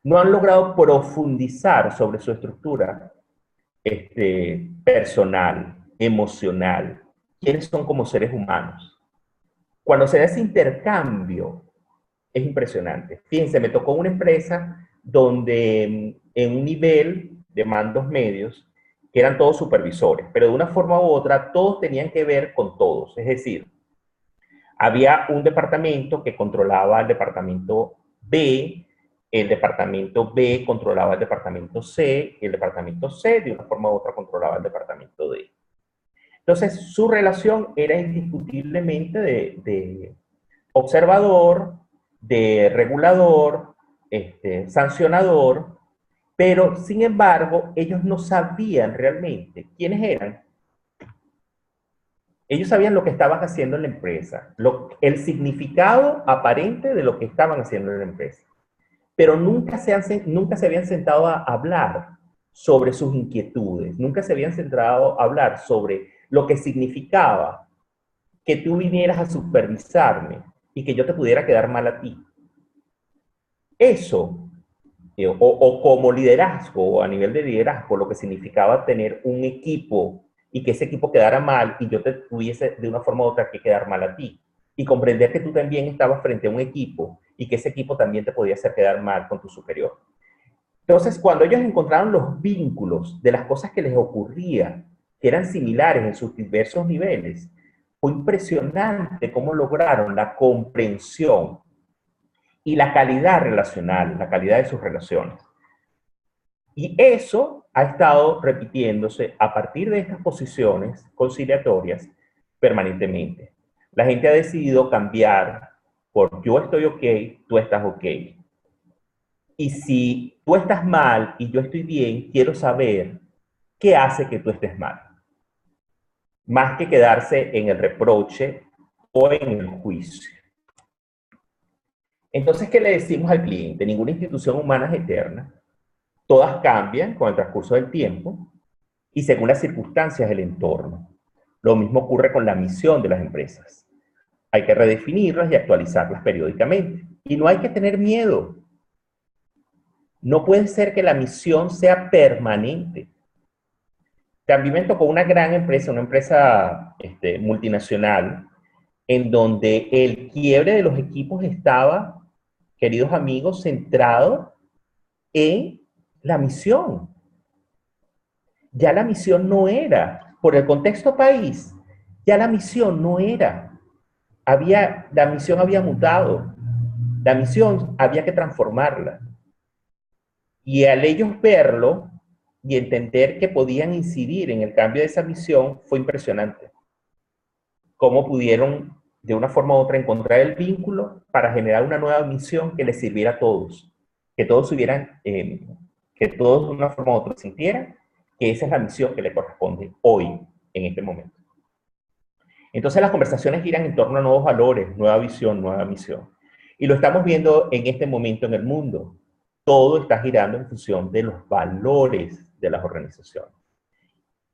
No han logrado profundizar sobre su estructura personal, emocional, quiénes son como seres humanos. Cuando se da ese intercambio, es impresionante. Fíjense, me tocó una empresa donde en un nivel de mandos medios, que eran todos supervisores, pero de una forma u otra, todos tenían que ver con todos. Es decir, había un departamento que controlaba el departamento B, el departamento B controlaba el departamento C, y el departamento C de una forma u otra controlaba el departamento D. Entonces, su relación era indiscutiblemente de observador, de regulador, sancionador, pero sin embargo, ellos no sabían realmente quiénes eran. Ellos sabían lo que estaban haciendo en la empresa, el significado aparente de lo que estaban haciendo en la empresa, pero nunca se habían sentado a hablar sobre sus inquietudes, nunca se habían sentado a hablar sobre lo que significaba que tú vinieras a supervisarme y que yo te pudiera quedar mal a ti. Eso, o como liderazgo, o a nivel de liderazgo, lo que significaba tener un equipo y que ese equipo quedara mal y yo te tuviese de una forma u otra que quedar mal a ti. Y comprender que tú también estabas frente a un equipo y que ese equipo también te podía hacer quedar mal con tu superior. Entonces, cuando ellos encontraron los vínculos de las cosas que les ocurría, que eran similares en sus diversos niveles, fue impresionante cómo lograron la comprensión y la calidad relacional, la calidad de sus relaciones. Y eso ha estado repitiéndose a partir de estas posiciones conciliatorias permanentemente. La gente ha decidido cambiar por yo estoy ok, tú estás ok. Y si tú estás mal y yo estoy bien, quiero saber qué hace que tú estés mal. Más que quedarse en el reproche o en el juicio. Entonces, ¿qué le decimos al cliente? Ninguna institución humana es eterna. Todas cambian con el transcurso del tiempo y según las circunstancias del entorno. Lo mismo ocurre con la misión de las empresas. Hay que redefinirlas y actualizarlas periódicamente. Y no hay que tener miedo. No puede ser que la misión sea permanente. También me tocó una gran empresa, una empresa multinacional, en donde el quiebre de los equipos estaba, queridos amigos, centrado en la misión. Ya la misión no era, por el contexto país, ya la misión no era. La misión había mutado. La misión había que transformarla. Y al ellos verlo y entender que podían incidir en el cambio de esa misión, fue impresionante. Cómo pudieron, de una forma u otra, encontrar el vínculo para generar una nueva misión que les sirviera a todos. Que todos hubieran, que todos de una forma u otra sintieran que esa es la misión que le corresponde hoy, en este momento. Entonces las conversaciones giran en torno a nuevos valores, nueva visión, nueva misión. Y lo estamos viendo en este momento en el mundo. Todo está girando en función de los valores de las organizaciones.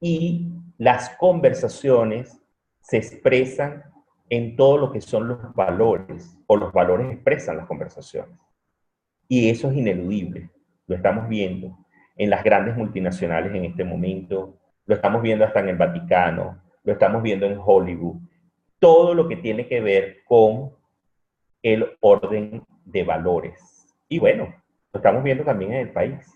Y las conversaciones se expresan en todo lo que son los valores, o los valores expresan las conversaciones. Y eso es ineludible, lo estamos viendo en las grandes multinacionales en este momento, lo estamos viendo hasta en el Vaticano, lo estamos viendo en Hollywood, todo lo que tiene que ver con el orden de valores. Y bueno, lo estamos viendo también en el país.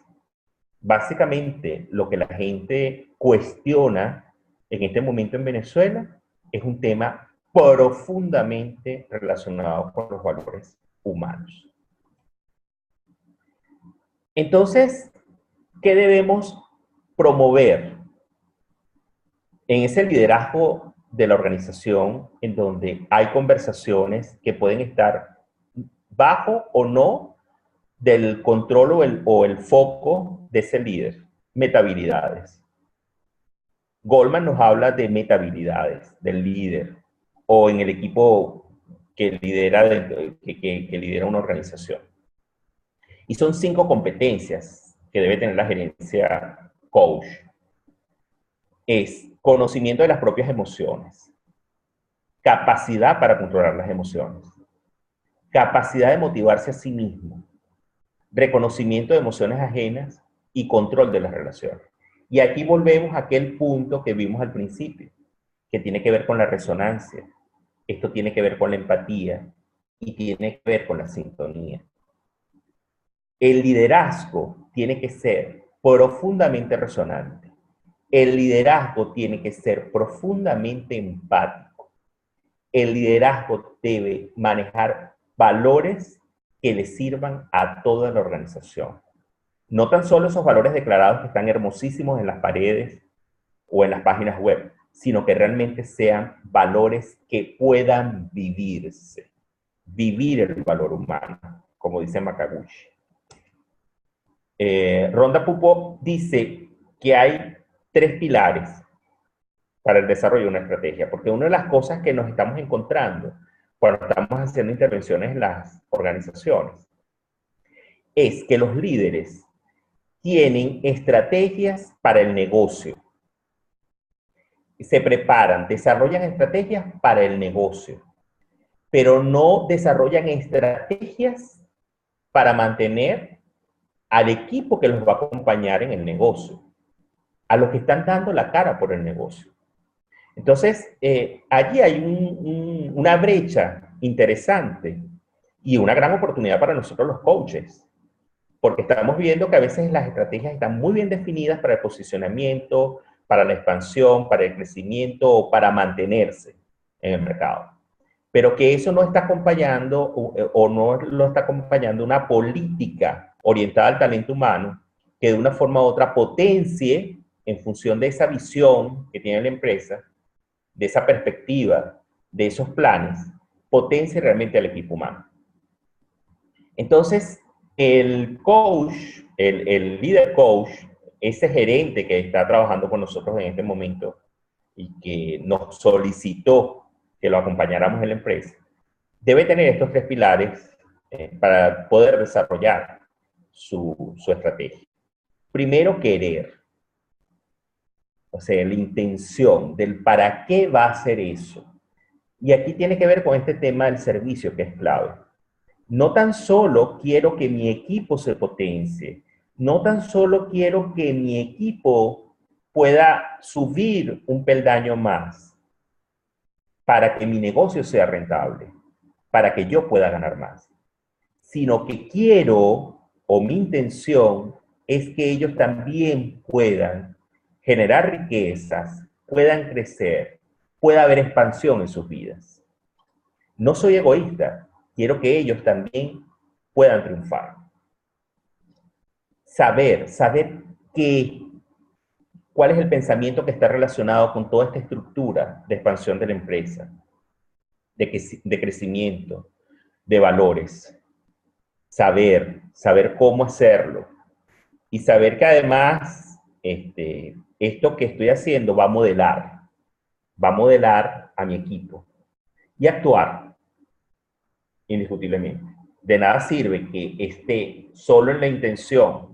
Básicamente, lo que la gente cuestiona en este momento en Venezuela es un tema profundamente relacionado con los valores humanos. Entonces, ¿qué debemos promover en ese liderazgo de la organización en donde hay conversaciones que pueden estar bajo o no del control o el foco de ese líder? Metahabilidades. Goldman nos habla de metahabilidades del líder o en el equipo que lidera, que lidera una organización. Y son 5 competencias que debe tener la gerencia coach. Es conocimiento de las propias emociones, capacidad para controlar las emociones, capacidad de motivarse a sí mismo, reconocimiento de emociones ajenas y control de las relaciones. Y aquí volvemos a aquel punto que vimos al principio, que tiene que ver con la resonancia, esto tiene que ver con la empatía y tiene que ver con la sintonía. El liderazgo tiene que ser profundamente resonante. El liderazgo tiene que ser profundamente empático. El liderazgo debe manejar valores que le sirvan a toda la organización. No tan solo esos valores declarados que están hermosísimos en las paredes o en las páginas web, sino que realmente sean valores que puedan vivirse. Vivir el valor humano, como dice Makaguchi. Rhonda Pupo dice que hay 3 pilares para el desarrollo de una estrategia, porque una de las cosas que nos estamos encontrando cuando estamos haciendo intervenciones en las organizaciones es que los líderes tienen estrategias para el negocio. Se preparan, desarrollan estrategias para el negocio, pero no desarrollan estrategias para mantener al equipo que los va a acompañar en el negocio, a los que están dando la cara por el negocio. Entonces, allí hay una brecha interesante y una gran oportunidad para nosotros los coaches, porque estamos viendo que a veces las estrategias están muy bien definidas para el posicionamiento, para la expansión, para el crecimiento o para mantenerse en el mercado, pero que eso no está acompañando o no lo está acompañando una política orientada al talento humano que de una forma u otra potencie en función de esa visión que tiene la empresa, de esa perspectiva, de esos planes, potencie realmente al equipo humano. Entonces, el coach, el líder coach, ese gerente que está trabajando con nosotros en este momento y que nos solicitó que lo acompañáramos en la empresa, debe tener estos 3 pilares para poder desarrollar su estrategia. Primero, querer. O sea, la intención del para qué va a hacer eso. Y aquí tiene que ver con este tema del servicio que es clave. No tan solo quiero que mi equipo se potencie, no tan solo quiero que mi equipo pueda subir un peldaño más para que mi negocio sea rentable, para que yo pueda ganar más, sino que quiero, o mi intención, es que ellos también puedan generar riquezas, puedan crecer, pueda haber expansión en sus vidas. No soy egoísta, quiero que ellos también puedan triunfar. Saber cuál es el pensamiento que está relacionado con toda esta estructura de expansión de la empresa, de crecimiento, de valores. Saber cómo hacerlo y saber que además esto que estoy haciendo va a modelar a mi equipo y actuar indiscutiblemente. De nada sirve que esté solo en la intención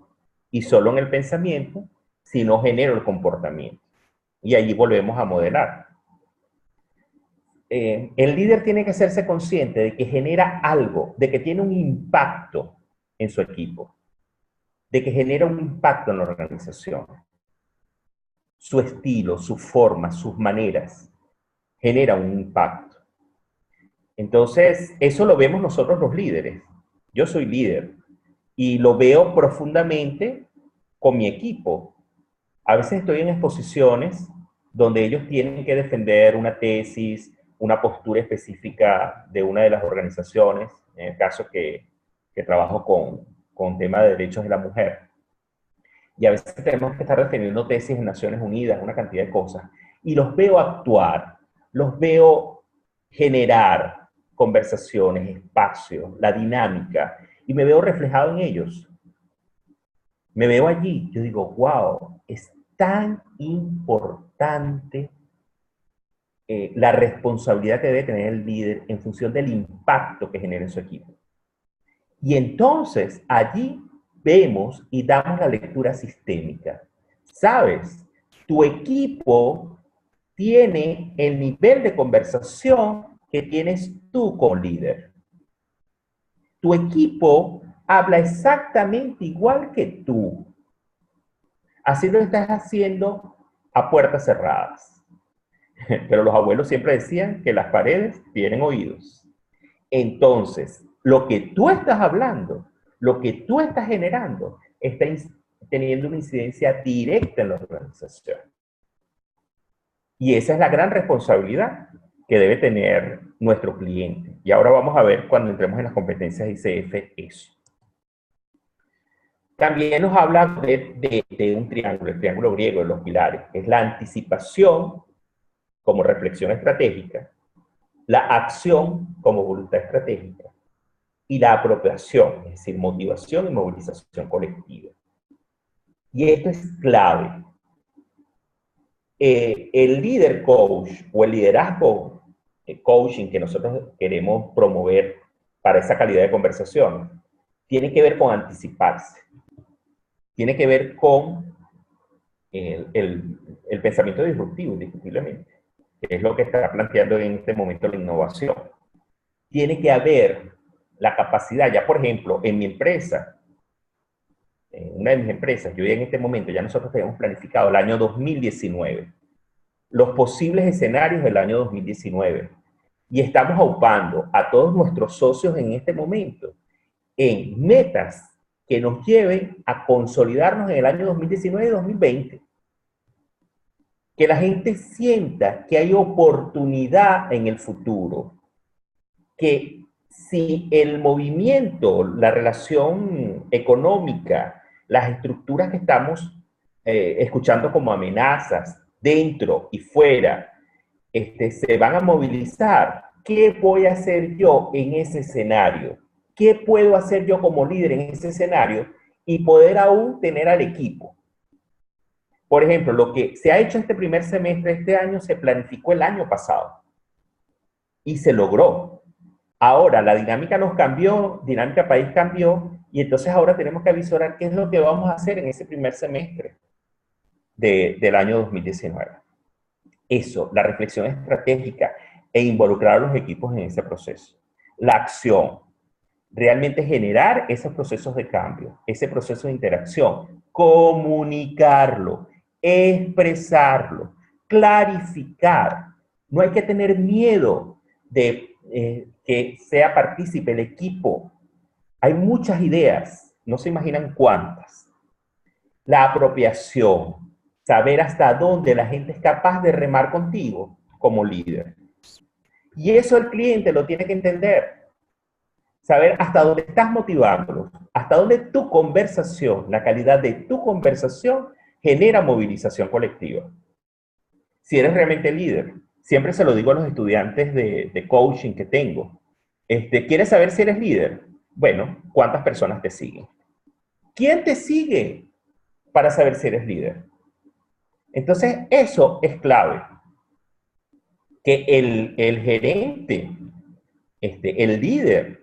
y solo en el pensamiento si no genero el comportamiento. Y allí volvemos a modelar. El líder tiene que hacerse consciente de que genera algo, de que tiene un impacto en su equipo, de que genera un impacto en la organización. Su estilo, su forma, sus maneras, genera un impacto. Entonces, eso lo vemos nosotros los líderes. Yo soy líder y lo veo profundamente con mi equipo. A veces estoy en exposiciones donde ellos tienen que defender una tesis, una postura específica de una de las organizaciones, en el caso que trabajo con tema de derechos de la mujer. Y a veces tenemos que estar defendiendo tesis en Naciones Unidas, una cantidad de cosas. Y los veo actuar, los veo generar conversaciones, espacios, la dinámica, y me veo reflejado en ellos. Me veo allí, yo digo, wow, es tan importante la responsabilidad que debe tener el líder en función del impacto que genera en su equipo. Y entonces allí vemos y damos la lectura sistémica. ¿Sabes? Tu equipo tiene el nivel de conversación que tienes tú como líder. Tu equipo habla exactamente igual que tú. Así lo estás haciendo a puertas cerradas. Pero los abuelos siempre decían que las paredes tienen oídos. Entonces, lo que tú estás hablando, lo que tú estás generando, está teniendo una incidencia directa en la organización. Y esa es la gran responsabilidad que debe tener nuestro cliente. Y ahora vamos a ver cuando entremos en las competencias ICF eso. También nos habla de un triángulo, el triángulo griego de los pilares, que es la anticipación como reflexión estratégica, la acción como voluntad estratégica y la apropiación, es decir, motivación y movilización colectiva. Y esto es clave. El líder coach o el liderazgo coaching que nosotros queremos promover para esa calidad de conversación tiene que ver con anticiparse, tiene que ver con el pensamiento disruptivo, indiscutiblemente, que es lo que está planteando en este momento la innovación. Tiene que haber la capacidad, ya por ejemplo, en mi empresa, en una de mis empresas, yo en este momento, ya nosotros tenemos planificado el año 2019, los posibles escenarios del año 2019, y estamos aupando a todos nuestros socios en este momento en metas que nos lleven a consolidarnos en el año 2019 y 2020. Que la gente sienta que hay oportunidad en el futuro, que si el movimiento, la relación económica, las estructuras que estamos escuchando como amenazas dentro y fuera, se van a movilizar, ¿qué voy a hacer yo en ese escenario? ¿Qué puedo hacer yo como líder en ese escenario y poder aún tener al equipo? Por ejemplo, lo que se ha hecho este primer semestre de este año se planificó el año pasado y se logró. Ahora la dinámica nos cambió, dinámica país cambió, y entonces ahora tenemos que avisorar qué es lo que vamos a hacer en ese primer semestre del año 2019. Eso, la reflexión estratégica e involucrar a los equipos en ese proceso. La acción, realmente generar esos procesos de cambio, ese proceso de interacción, comunicarlo, expresarlo, clarificar. No hay que tener miedo de que sea partícipe el equipo. Hay muchas ideas, no se imaginan cuántas. La apropiación, saber hasta dónde la gente es capaz de remar contigo como líder. Y eso el cliente lo tiene que entender. Saber hasta dónde estás motivándolos, hasta dónde tu conversación, la calidad de tu conversación genera movilización colectiva. Si eres realmente líder, siempre se lo digo a los estudiantes de coaching que tengo. ¿Quieres saber si eres líder? Bueno, ¿cuántas personas te siguen? ¿Quién te sigue para saber si eres líder? Entonces, eso es clave. Que el gerente, el líder,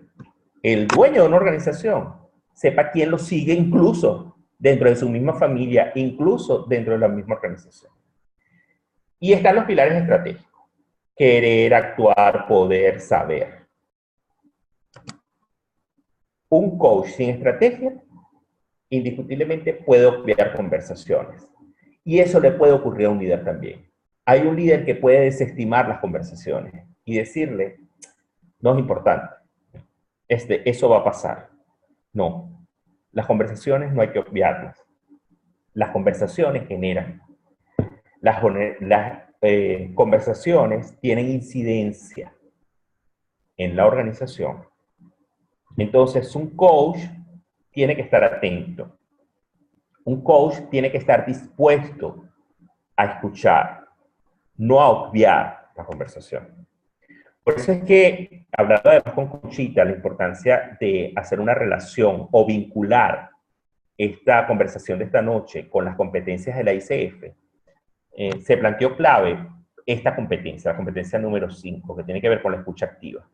el dueño de una organización, sepa quién lo sigue incluso dentro de su misma familia, incluso dentro de la misma organización. Y están los pilares estratégicos. Querer, actuar, poder, saber. Un coach sin estrategia, indiscutiblemente puede obviar conversaciones. Y eso le puede ocurrir a un líder también. Hay un líder que puede desestimar las conversaciones y decirle, no es importante, eso va a pasar. No, las conversaciones no hay que obviarlas. Las conversaciones generan. Las conversaciones tienen incidencia en la organización. Entonces, un coach tiene que estar atento. Un coach tiene que estar dispuesto a escuchar, no a obviar la conversación. Por eso es que, hablando además con Conchita, la importancia de hacer una relación o vincular esta conversación de esta noche con las competencias de la ICF, se planteó clave esta competencia, la competencia número 5, que tiene que ver con la escucha activa.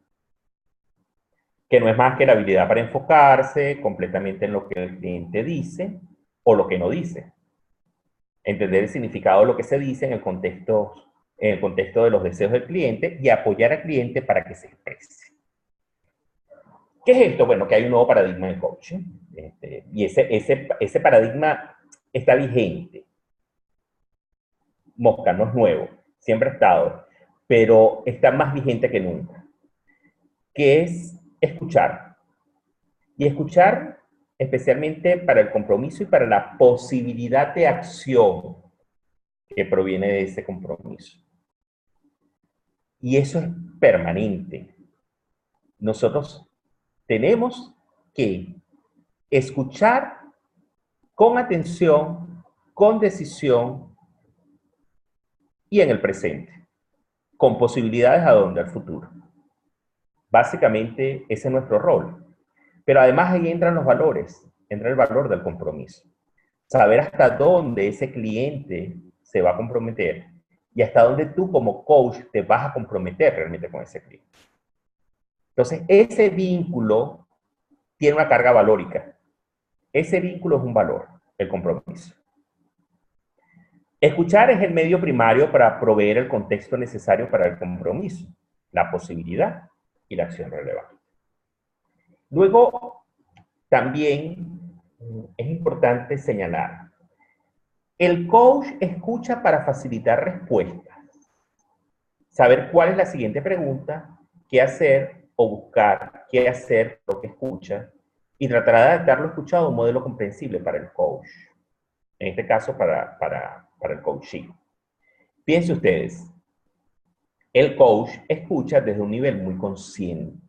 Que no es más que la habilidad para enfocarse completamente en lo que el cliente dice o lo que no dice. Entender el significado de lo que se dice en el contexto de los deseos del cliente y apoyar al cliente para que se exprese. ¿Qué es esto? Bueno, que hay un nuevo paradigma de coaching. Y ese paradigma está vigente. Mosca, no es nuevo. siempre ha estado, pero está más vigente que nunca, que es escuchar. Y escuchar especialmente para el compromiso y para la posibilidad de acción que proviene de ese compromiso. Y eso es permanente. Nosotros tenemos que escuchar con atención, con decisión y en el presente, con posibilidades a dónde, al futuro. Básicamente ese es nuestro rol. Pero además ahí entran los valores, entra el valor del compromiso. Saber hasta dónde ese cliente se va a comprometer y hasta dónde tú como coach te vas a comprometer realmente con ese cliente. Entonces, ese vínculo tiene una carga valórica. Ese vínculo es un valor, el compromiso. Escuchar es el medio primario para proveer el contexto necesario para el compromiso, la posibilidad y la acción relevante. Luego, también es importante señalar, el coach escucha para facilitar respuestas, saber cuál es la siguiente pregunta, qué hacer o buscar, qué hacer lo que escucha, y tratar de adaptar lo escuchado a un modelo comprensible para el coach. En este caso, para el coaching. Piensen ustedes, el coach escucha desde un nivel muy consciente.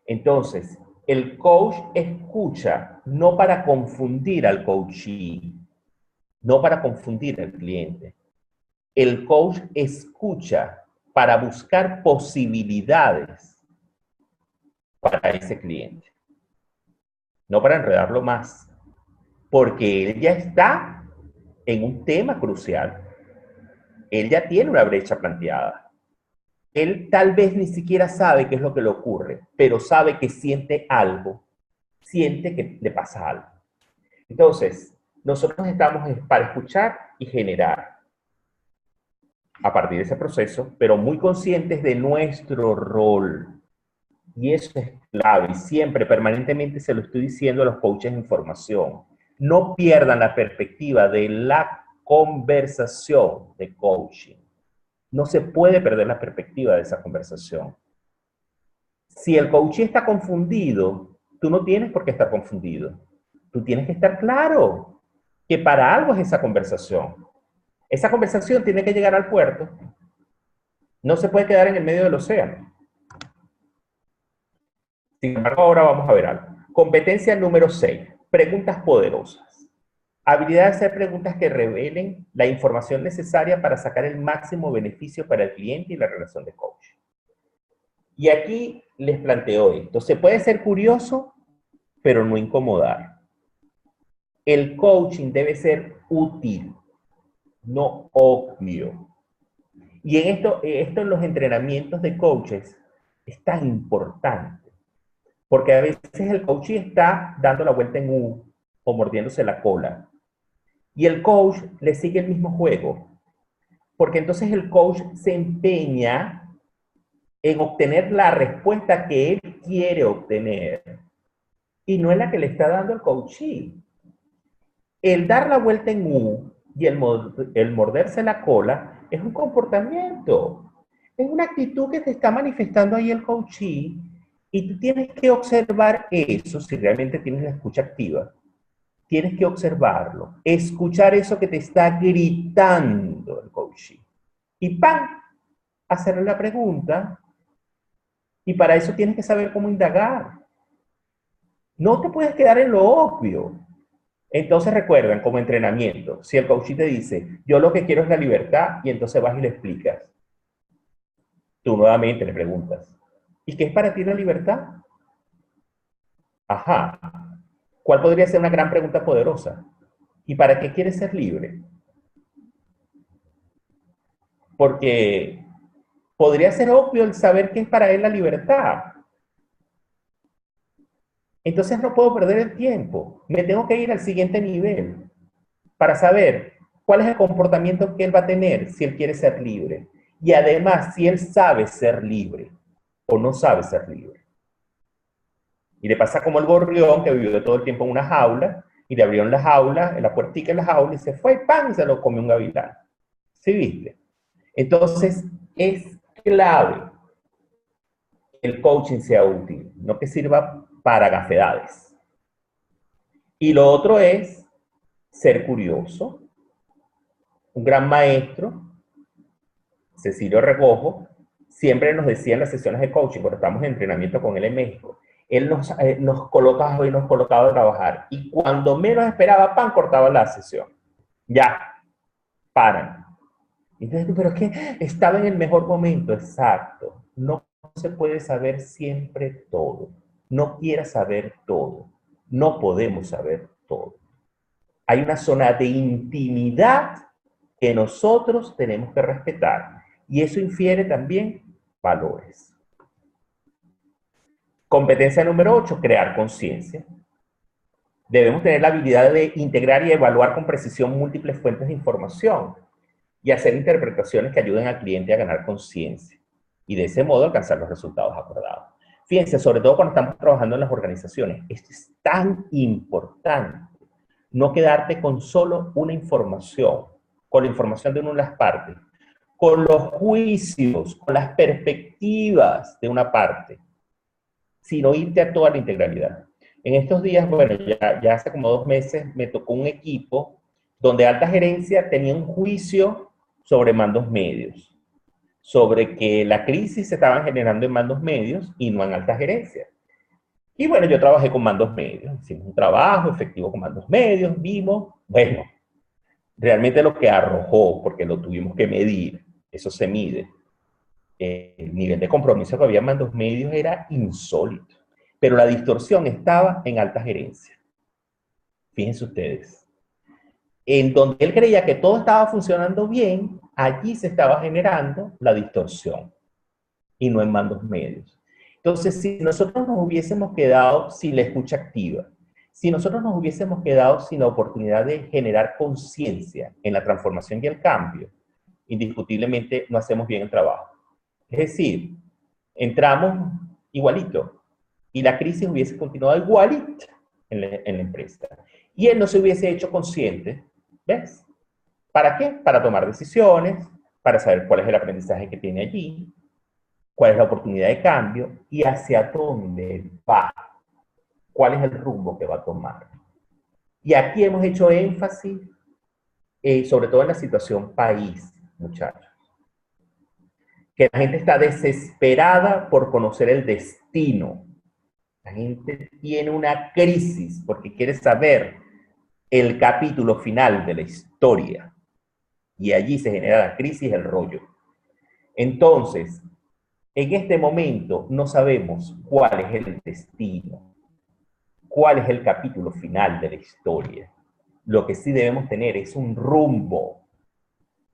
Entonces, el coach escucha no para confundir al coachee, no para confundir al cliente. El coach escucha para buscar posibilidades para ese cliente, no para enredarlo más, porque él ya está en un tema crucial. Él ya tiene una brecha planteada. Él tal vez ni siquiera sabe qué es lo que le ocurre, pero sabe que siente algo, siente que le pasa algo. Entonces, nosotros estamos para escuchar y generar a partir de ese proceso, pero muy conscientes de nuestro rol. Y eso es clave, y siempre, permanentemente se lo estoy diciendo a los coaches en formación. No pierdan la perspectiva de la conversación de coaching. No se puede perder la perspectiva de esa conversación. Si el coach está confundido, tú no tienes por qué estar confundido. Tú tienes que estar claro que para algo es esa conversación. Esa conversación tiene que llegar al puerto. No se puede quedar en el medio del océano. Sin embargo, ahora vamos a ver algo. Competencia número 6. Preguntas poderosas. Habilidad de hacer preguntas que revelen la información necesaria para sacar el máximo beneficio para el cliente y la relación de coach. Y aquí les planteo esto. Se puede ser curioso, pero no incomodar. El coaching debe ser útil, no obvio. Y esto en los entrenamientos de coaches es tan importante. Porque a veces el coach está dando la vuelta en U o mordiéndose la cola. Y el coach le sigue el mismo juego. Porque entonces el coach se empeña en obtener la respuesta que él quiere obtener. Y no es la que le está dando el coachee. El dar la vuelta en U y el morderse la cola es un comportamiento. Es una actitud que te está manifestando ahí el coachee. Y tú tienes que observar eso, si realmente tienes la escucha activa. Tienes que observarlo, escuchar eso que te está gritando el coaching. Y ¡pam! Hacerle la pregunta. Y para eso tienes que saber cómo indagar. No te puedes quedar en lo obvio. Entonces recuerden, como entrenamiento, si el coach te dice, yo lo que quiero es la libertad, y entonces vas y le explicas. Tú nuevamente le preguntas, ¿y qué es para ti la libertad? Ajá. ¿Cuál podría ser una gran pregunta poderosa? ¿Y para qué quieres ser libre? Porque podría ser obvio el saber qué es para él la libertad. Entonces no puedo perder el tiempo. Me tengo que ir al siguiente nivel para saber cuál es el comportamiento que él va a tener si él quiere ser libre. Y además, si él sabe ser libre o no sabe ser libre. Y le pasa como el gorrión que vivió todo el tiempo en una jaula y le abrieron la jaula, en la puertica de la jaula y se fue, ¡pam! Y se lo comió un gavilán. ¿Sí viste? Entonces, es clave que el coaching sea útil, no que sirva para gafedades. Y lo otro es ser curioso. Un gran maestro, Cecilio Regojo, siempre nos decía en las sesiones de coaching, cuando estamos en entrenamiento con él en México, él nos colocaba y nos colocaba a trabajar. Y cuando menos esperaba, pan, cortaba la sesión. Ya, paran. Entonces, pero es que estaba en el mejor momento, exacto. No se puede saber siempre todo. No quieras saber todo. No podemos saber todo. Hay una zona de intimidad que nosotros tenemos que respetar. Y eso infiere también valores. Competencia número 8, crear conciencia. Debemos tener la habilidad de integrar y evaluar con precisión múltiples fuentes de información y hacer interpretaciones que ayuden al cliente a ganar conciencia y de ese modo alcanzar los resultados acordados. Fíjense, sobre todo cuando estamos trabajando en las organizaciones, esto es tan importante. No quedarte con solo una información, con la información de una de las partes, con los juicios, con las perspectivas de una parte, sino irte a toda la integralidad. En estos días, bueno, ya hace como 2 meses, me tocó un equipo donde alta gerencia tenía un juicio sobre mandos medios, sobre que la crisis se estaban generando en mandos medios y no en alta gerencia. Y bueno, yo trabajé con mandos medios, hicimos un trabajo efectivo con mandos medios, vimos, bueno, realmente lo que arrojó, porque lo tuvimos que medir, eso se mide, el nivel de compromiso que había en mandos medios era insólito, pero la distorsión estaba en alta gerencia. Fíjense ustedes, en donde él creía que todo estaba funcionando bien, allí se estaba generando la distorsión y no en mandos medios. Entonces, si nosotros nos hubiésemos quedado sin la escucha activa, si nosotros nos hubiésemos quedado sin la oportunidad de generar conciencia en la transformación y el cambio, indiscutiblemente no hacemos bien el trabajo. Es decir, entramos igualito y la crisis hubiese continuado igualito en la empresa. Y él no se hubiese hecho consciente, ¿ves? ¿Para qué? Para tomar decisiones, para saber cuál es el aprendizaje que tiene allí, cuál es la oportunidad de cambio y hacia dónde va, cuál es el rumbo que va a tomar. Y aquí hemos hecho énfasis, sobre todo en la situación país, muchachos, que la gente está desesperada por conocer el destino. La gente tiene una crisis porque quiere saber el capítulo final de la historia. Y allí se genera la crisis, el rollo. Entonces, en este momento no sabemos cuál es el destino, cuál es el capítulo final de la historia. Lo que sí debemos tener es un rumbo.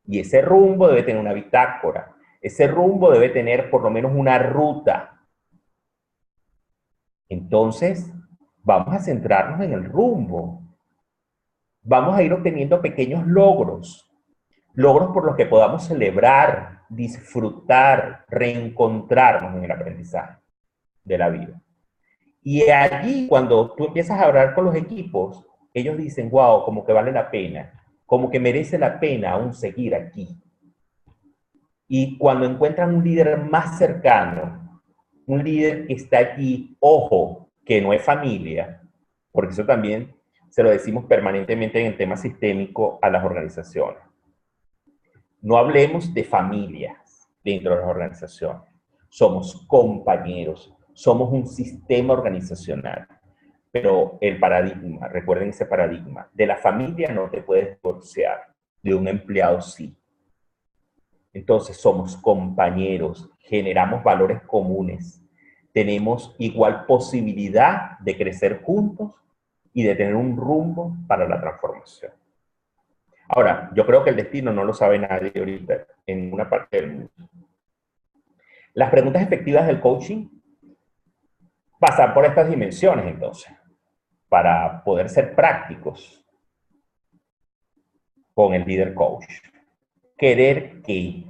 Y ese rumbo debe tener una bitácora. Ese rumbo debe tener por lo menos una ruta. Entonces, vamos a centrarnos en el rumbo. Vamos a ir obteniendo pequeños logros. Logros por los que podamos celebrar, disfrutar, reencontrarnos en el aprendizaje de la vida. Y allí, cuando tú empiezas a hablar con los equipos, ellos dicen, wow, como que vale la pena, como que merece la pena aún seguir aquí. Y cuando encuentran un líder más cercano, un líder que está aquí, ojo, que no es familia, porque eso también se lo decimos permanentemente en el tema sistémico a las organizaciones. No hablemos de familias dentro de las organizaciones. Somos compañeros, somos un sistema organizacional. Pero el paradigma, recuerden ese paradigma, de la familia no te puedes divorciar, de un empleado sí. Entonces somos compañeros, generamos valores comunes, tenemos igual posibilidad de crecer juntos y de tener un rumbo para la transformación. Ahora, yo creo que el destino no lo sabe nadie ahorita en ninguna parte del mundo. Las preguntas efectivas del coaching pasan por estas dimensiones, entonces, para poder ser prácticos con el líder coach. Querer qué,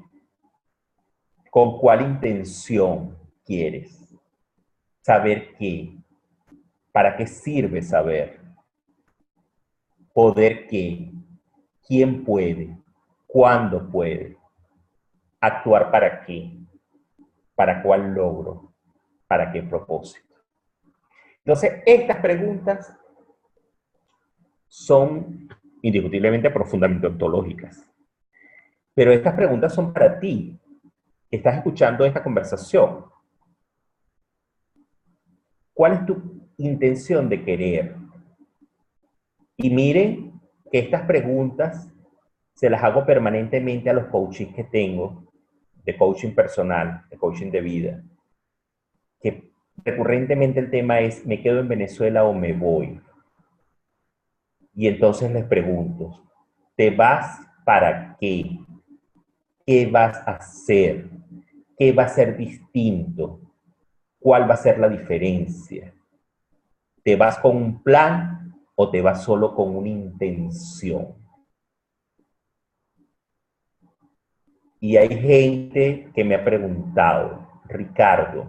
con cuál intención quieres, saber qué, para qué sirve saber, poder qué, quién puede, ¿Cuándo puede? ¿Actuar para qué? ¿Para cuál logro? ¿Para qué propósito? Entonces, estas preguntas son indiscutiblemente profundamente ontológicas. Pero estas preguntas son para ti, que estás escuchando esta conversación. ¿Cuál es tu intención de querer? Y miren que estas preguntas se las hago permanentemente a los coaches que tengo, de coaching personal, de coaching de vida, que recurrentemente el tema es, ¿me quedo en Venezuela o me voy? Y entonces les pregunto, ¿te vas para qué? ¿Qué vas a hacer? ¿Qué va a ser distinto? ¿Cuál va a ser la diferencia? ¿Te vas con un plan o te vas solo con una intención? Y hay gente que me ha preguntado, Ricardo,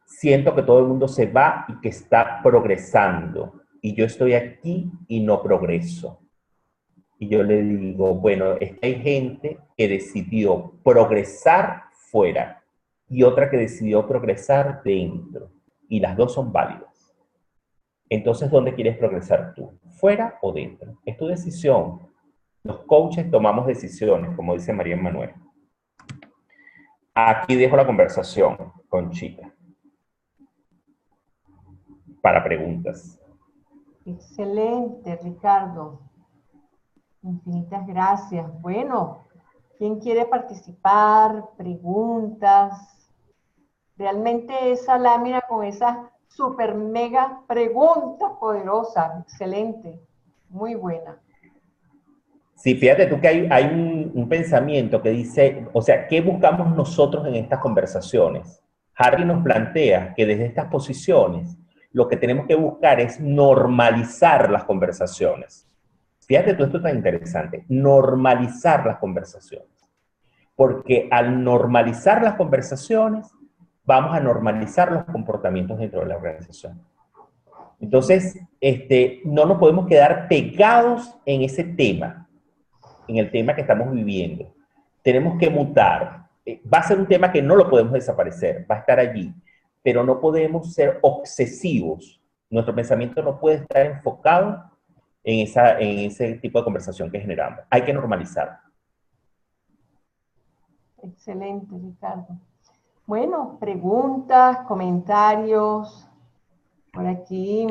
siento que todo el mundo se va y que está progresando, y yo estoy aquí y no progreso. Y yo le digo, bueno, es que hay gente que decidió progresar fuera y otra que decidió progresar dentro. Y las dos son válidas. Entonces, ¿dónde quieres progresar tú? ¿Fuera o dentro? Es tu decisión. Los coaches tomamos decisiones, como dice María Manuel. Aquí dejo la conversación con Chica para preguntas. Excelente, Ricardo. Infinitas gracias. Bueno, ¿quién quiere participar? Preguntas. Realmente esa lámina con esas super mega preguntas poderosas. Excelente. Muy buena. Sí, fíjate tú que hay un pensamiento que dice, o sea, ¿qué buscamos nosotros en estas conversaciones? Harry nos plantea que desde estas posiciones lo que tenemos que buscar es normalizar las conversaciones. Fíjate tú, esto es tan interesante, normalizar las conversaciones. Porque al normalizar las conversaciones, vamos a normalizar los comportamientos dentro de la organización. Entonces, no nos podemos quedar pegados en ese tema, en el tema que estamos viviendo. Tenemos que mutar. Va a ser un tema que no lo podemos desaparecer, va a estar allí, pero no podemos ser obsesivos. Nuestro pensamiento no puede estar enfocado en ese tipo de conversación que generamos. Hay que normalizar. Excelente, Ricardo. Bueno, preguntas, comentarios. Por aquí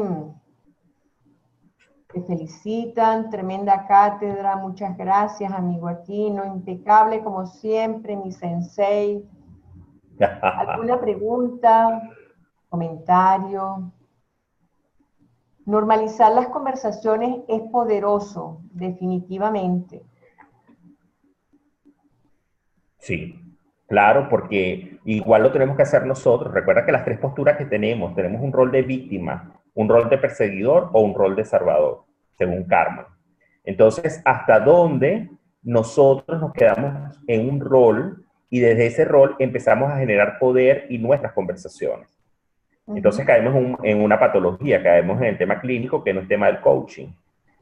te felicitan, tremenda cátedra, muchas gracias, amigo Aquino, impecable como siempre, mi sensei. ¿Alguna pregunta, comentario? Normalizar las conversaciones es poderoso, definitivamente. Sí, claro, porque igual lo tenemos que hacer nosotros. Recuerda que las tres posturas que tenemos un rol de víctima, un rol de perseguidor o un rol de salvador, según Karma. Entonces, ¿hasta dónde nosotros nos quedamos en un rol y desde ese rol empezamos a generar poder y nuestras conversaciones? Entonces caemos en una patología, caemos en el tema clínico que no es tema del coaching.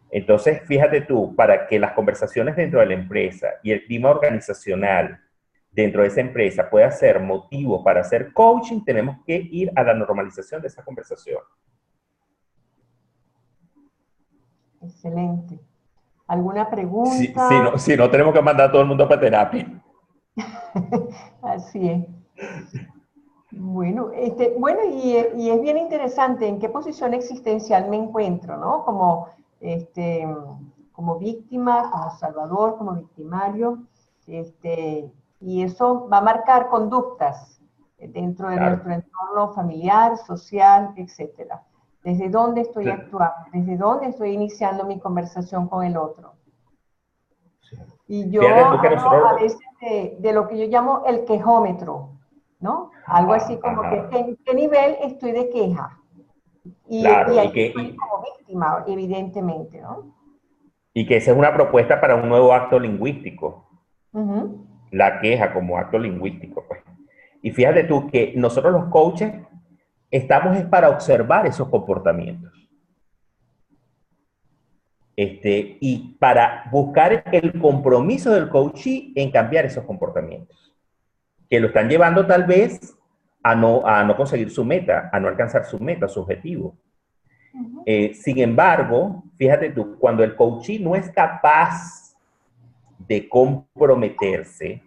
Entonces, fíjate tú, para que las conversaciones dentro de la empresa y el clima organizacional dentro de esa empresa pueda ser motivo para hacer coaching, tenemos que ir a la normalización de esa conversación. Excelente. ¿Alguna pregunta? Si no, tenemos que mandar a todo el mundo para terapia. Así es. Bueno, y es bien interesante en qué posición existencial me encuentro, ¿no? Como víctima, como salvador, como victimario, y eso va a marcar conductas dentro de nuestro entorno familiar, social, etcétera. ¿Desde dónde estoy actuando? ¿Desde dónde estoy iniciando mi conversación con el otro? Y yo hablo a veces de lo que yo llamo el quejómetro, ¿no? Algo así como que en qué nivel estoy de queja. Y ahí estoy como víctima, evidentemente, ¿no? Y que esa es una propuesta para un nuevo acto lingüístico. La queja como acto lingüístico, pues. Y fíjate tú que nosotros los coaches estamos es para observar esos comportamientos. y para buscar el compromiso del coachee en cambiar esos comportamientos, que lo están llevando tal vez a no conseguir su meta, a no alcanzar su meta, su objetivo. Sin embargo, fíjate tú, cuando el coachee no es capaz de comprometerse,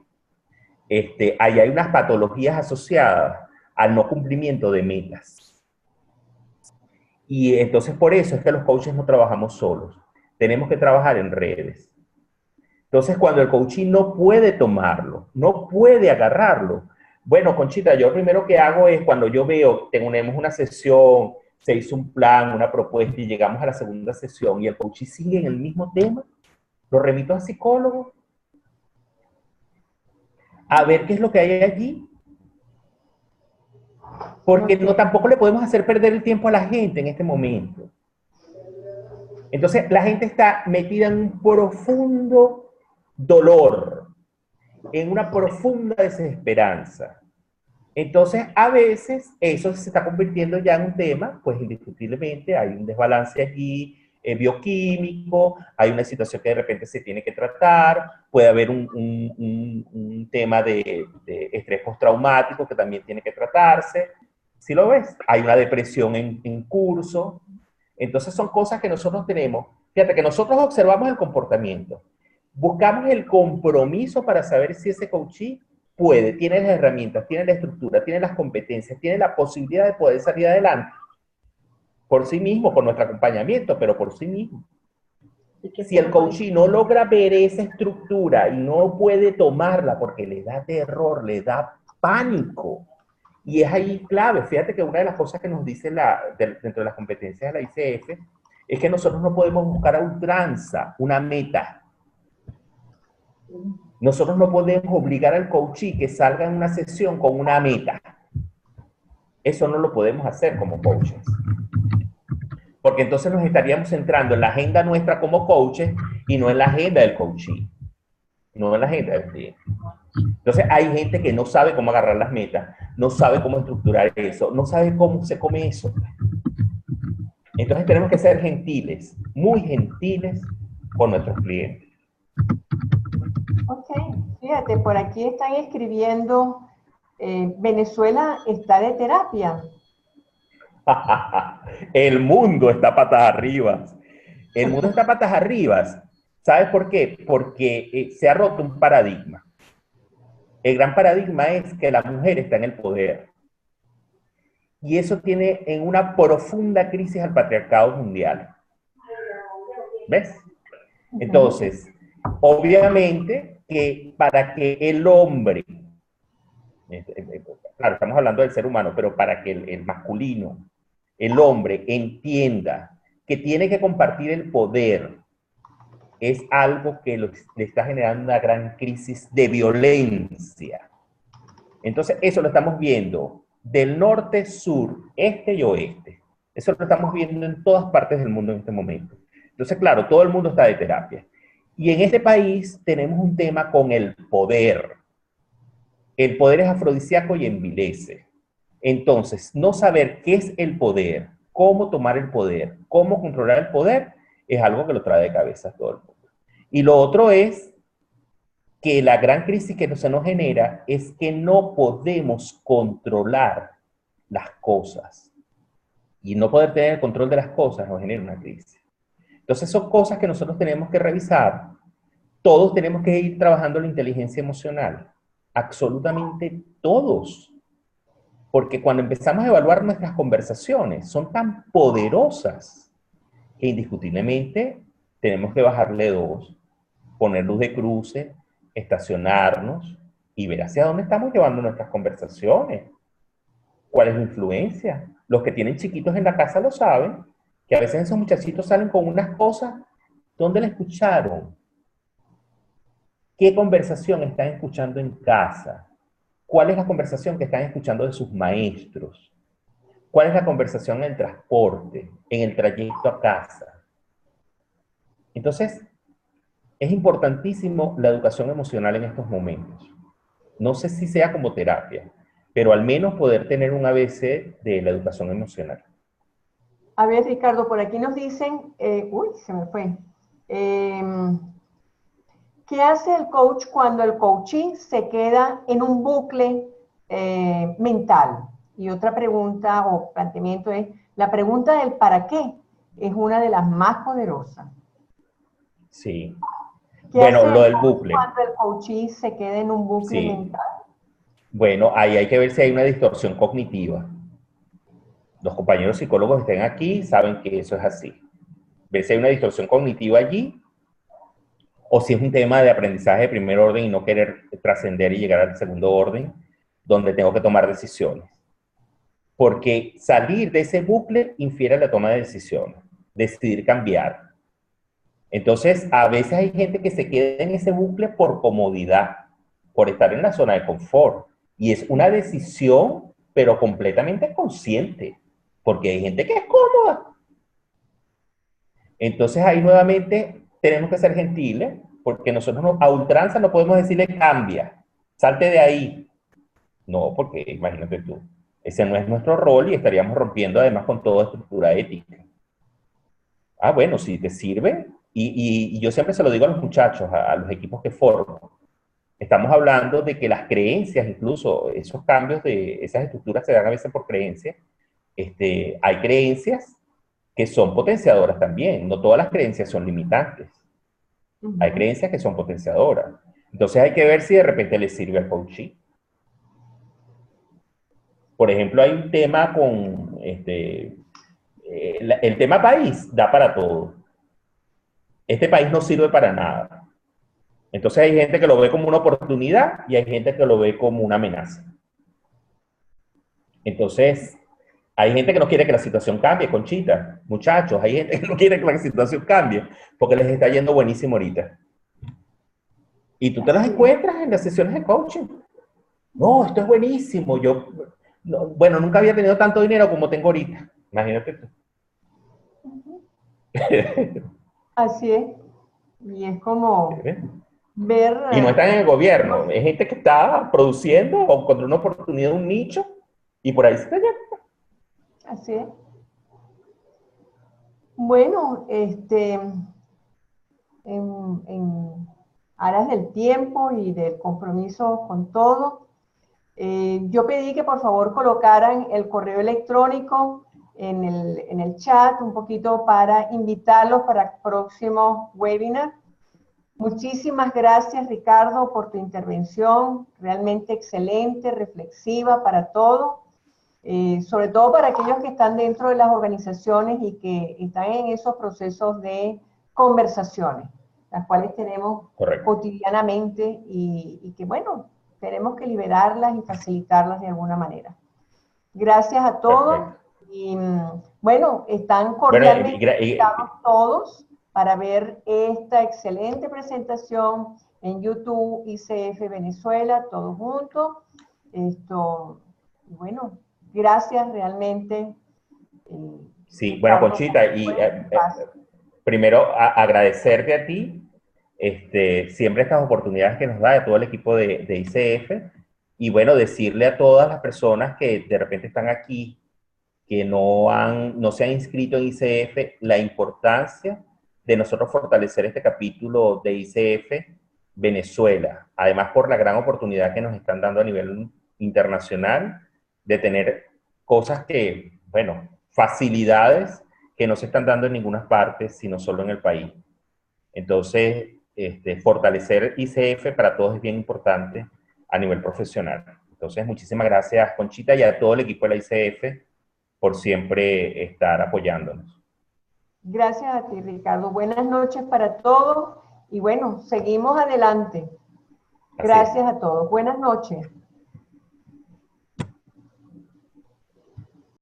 ahí hay unas patologías asociadas al no cumplimiento de metas. Y entonces por eso es que los coaches no trabajamos solos. Tenemos que trabajar en redes. Entonces cuando el coachee no puede tomarlo, no puede agarrarlo, bueno, Conchita, yo lo primero que hago es cuando yo veo, tenemos una sesión, se hizo un plan, una propuesta y llegamos a la segunda sesión y el coachee sigue en el mismo tema, lo remito al psicólogo a ver qué es lo que hay allí. Porque no, tampoco le podemos hacer perder el tiempo a la gente en este momento. Entonces, la gente está metida en un profundo dolor, en una profunda desesperanza. Entonces, a veces, eso se está convirtiendo ya en un tema, pues indiscutiblemente hay un desbalance allí bioquímico, hay una situación que de repente se tiene que tratar, puede haber un tema de estrés postraumático que también tiene que tratarse. ¿Sí lo ves? Hay una depresión en curso. Entonces son cosas que nosotros tenemos. Fíjate que nosotros observamos el comportamiento. Buscamos el compromiso para saber si ese coachee puede, tiene las herramientas, tiene la estructura, tiene las competencias, tiene la posibilidad de poder salir adelante. Por sí mismo, con nuestro acompañamiento, pero por sí mismo. Si el coachee no logra ver esa estructura y no puede tomarla porque le da terror, le da pánico, y es ahí clave. Fíjate que una de las cosas que nos dice dentro de las competencias de la ICF es que nosotros no podemos buscar a ultranza una meta. Nosotros no podemos obligar al coachee que salga en una sesión con una meta. Eso no lo podemos hacer como coaches. Porque entonces nos estaríamos centrando en la agenda nuestra como coaches y no en la agenda del coachee. No en la agenda del cliente. Entonces hay gente que no sabe cómo agarrar las metas, no sabe cómo estructurar eso, no sabe cómo se come eso. Entonces tenemos que ser gentiles, muy gentiles con nuestros clientes. Ok, fíjate, por aquí están escribiendo, Venezuela está de terapia. El mundo está patas arriba. El mundo está patas arriba. ¿Sabes por qué? Porque se ha roto un paradigma. El gran paradigma es que la mujer está en el poder. Y eso tiene en una profunda crisis al patriarcado mundial. ¿Ves? Entonces, obviamente que para que el hombre, claro, estamos hablando del ser humano, pero para que el masculino, el hombre, entienda que tiene que compartir el poder, es algo que le está generando una gran crisis de violencia. Entonces, eso lo estamos viendo del norte, sur, este y oeste. Eso lo estamos viendo en todas partes del mundo en este momento. Entonces, claro, todo el mundo está de terapia. Y en este país tenemos un tema con el poder. El poder es afrodisíaco y envilece. Entonces, no saber qué es el poder, cómo tomar el poder, cómo controlar el poder, es algo que lo trae de cabeza a todo el mundo. Y lo otro es que la gran crisis que se nos genera es que no podemos controlar las cosas. Y no poder tener el control de las cosas nos genera una crisis. Entonces son cosas que nosotros tenemos que revisar. Todos tenemos que ir trabajando la inteligencia emocional. Absolutamente todos. Porque cuando empezamos a evaluar nuestras conversaciones, son tan poderosas que indiscutiblemente tenemos que bajarle dos, poner luz de cruce, estacionarnos y ver hacia dónde estamos llevando nuestras conversaciones. ¿Cuál es la influencia? Los que tienen chiquitos en la casa lo saben, que a veces esos muchachitos salen con unas cosas. ¿Dónde la escucharon? ¿Qué conversación están escuchando en casa? ¿Cuál es la conversación que están escuchando de sus maestros? ¿Cuál es la conversación en el transporte, en el trayecto a casa? Entonces, es importantísimo la educación emocional en estos momentos. No sé si sea como terapia, pero al menos poder tener un ABC de la educación emocional. A ver, Ricardo, por aquí nos dicen, uy, se me fue. ¿Qué hace el coach cuando el coachee se queda en un bucle mental? Y otra pregunta o planteamiento es, la pregunta del ¿para qué? Es una de las más poderosas. Sí. ¿Qué Bueno, hace lo el del coach bucle. cuando el coachee se queda en un bucle Sí. mental? Bueno, ahí hay que ver si hay una distorsión cognitiva. Los compañeros psicólogos que estén aquí saben que eso es así. Ver si hay una distorsión cognitiva allí o si es un tema de aprendizaje de primer orden y no querer trascender y llegar al segundo orden, donde tengo que tomar decisiones. Porque salir de ese bucle infiere a la toma de decisiones, decidir cambiar. Entonces, a veces hay gente que se queda en ese bucle por comodidad, por estar en la zona de confort. Y es una decisión, pero completamente consciente, porque hay gente que es cómoda. Entonces, ahí nuevamente tenemos que ser gentiles, porque nosotros a ultranza no podemos decirle cambia, salte de ahí. No, porque imagínate tú, ese no es nuestro rol y estaríamos rompiendo además con toda estructura ética. Ah, bueno, si te sirve, y yo siempre se lo digo a los muchachos, a los equipos que formo, estamos hablando de que las creencias, incluso esos cambios de esas estructuras se dan a veces por creencias. Hay creencias que son potenciadoras también, no todas las creencias son limitantes. Hay creencias que son potenciadoras. Entonces hay que ver si de repente le sirve al coaching. Por ejemplo, hay un tema con el tema país, da para todo. Este país no sirve para nada. Entonces hay gente que lo ve como una oportunidad y hay gente que lo ve como una amenaza. Entonces, hay gente que no quiere que la situación cambie, Conchita. Muchachos, hay gente que no quiere que la situación cambie porque les está yendo buenísimo ahorita. Y tú te las Así es. encuentras en las sesiones de coaching. No, esto es buenísimo. Yo, no, bueno, nunca había tenido tanto dinero como tengo ahorita. Imagínate tú. Así es. Y es como ver, Y no están en el gobierno. Es gente que está produciendo o encontró una oportunidad, un nicho, y por ahí se está yendo. así es. Bueno, en aras del tiempo y del compromiso con todo, yo pedí que por favor colocaran el correo electrónico en el chat un poquito para invitarlos para próximos webinars. Muchísimas gracias, Ricardo, por tu intervención, realmente excelente, reflexiva para todo, sobre todo para aquellos que están dentro de las organizaciones y que están en esos procesos de conversaciones, las cuales tenemos Correcto. cotidianamente y que, bueno, tenemos que liberarlas y facilitarlas de alguna manera. Gracias a todos Perfecto. y bueno, están Bueno, cordialmente invitados todos para ver esta excelente presentación en YouTube ICF Venezuela, todos juntos. Bueno, gracias realmente. sí, bueno, Ricardo, Conchita, por y este espacio. primero agradecerte a ti, siempre estas oportunidades que nos da a todo el equipo de ICF, y bueno, decirle a todas las personas que de repente están aquí, que no se han inscrito en ICF, la importancia de nosotros fortalecer este capítulo de ICF Venezuela, además por la gran oportunidad que nos están dando a nivel internacional de tener cosas que, bueno, facilidades que no se están dando en ninguna parte, sino solo en el país. Entonces, fortalecer ICF para todos es bien importante a nivel profesional. Entonces, muchísimas gracias, Conchita, y a todo el equipo de la ICF por siempre estar apoyándonos. Gracias a ti, Ricardo. Buenas noches para todos y bueno, seguimos adelante. Así es. Gracias a todos. Buenas noches.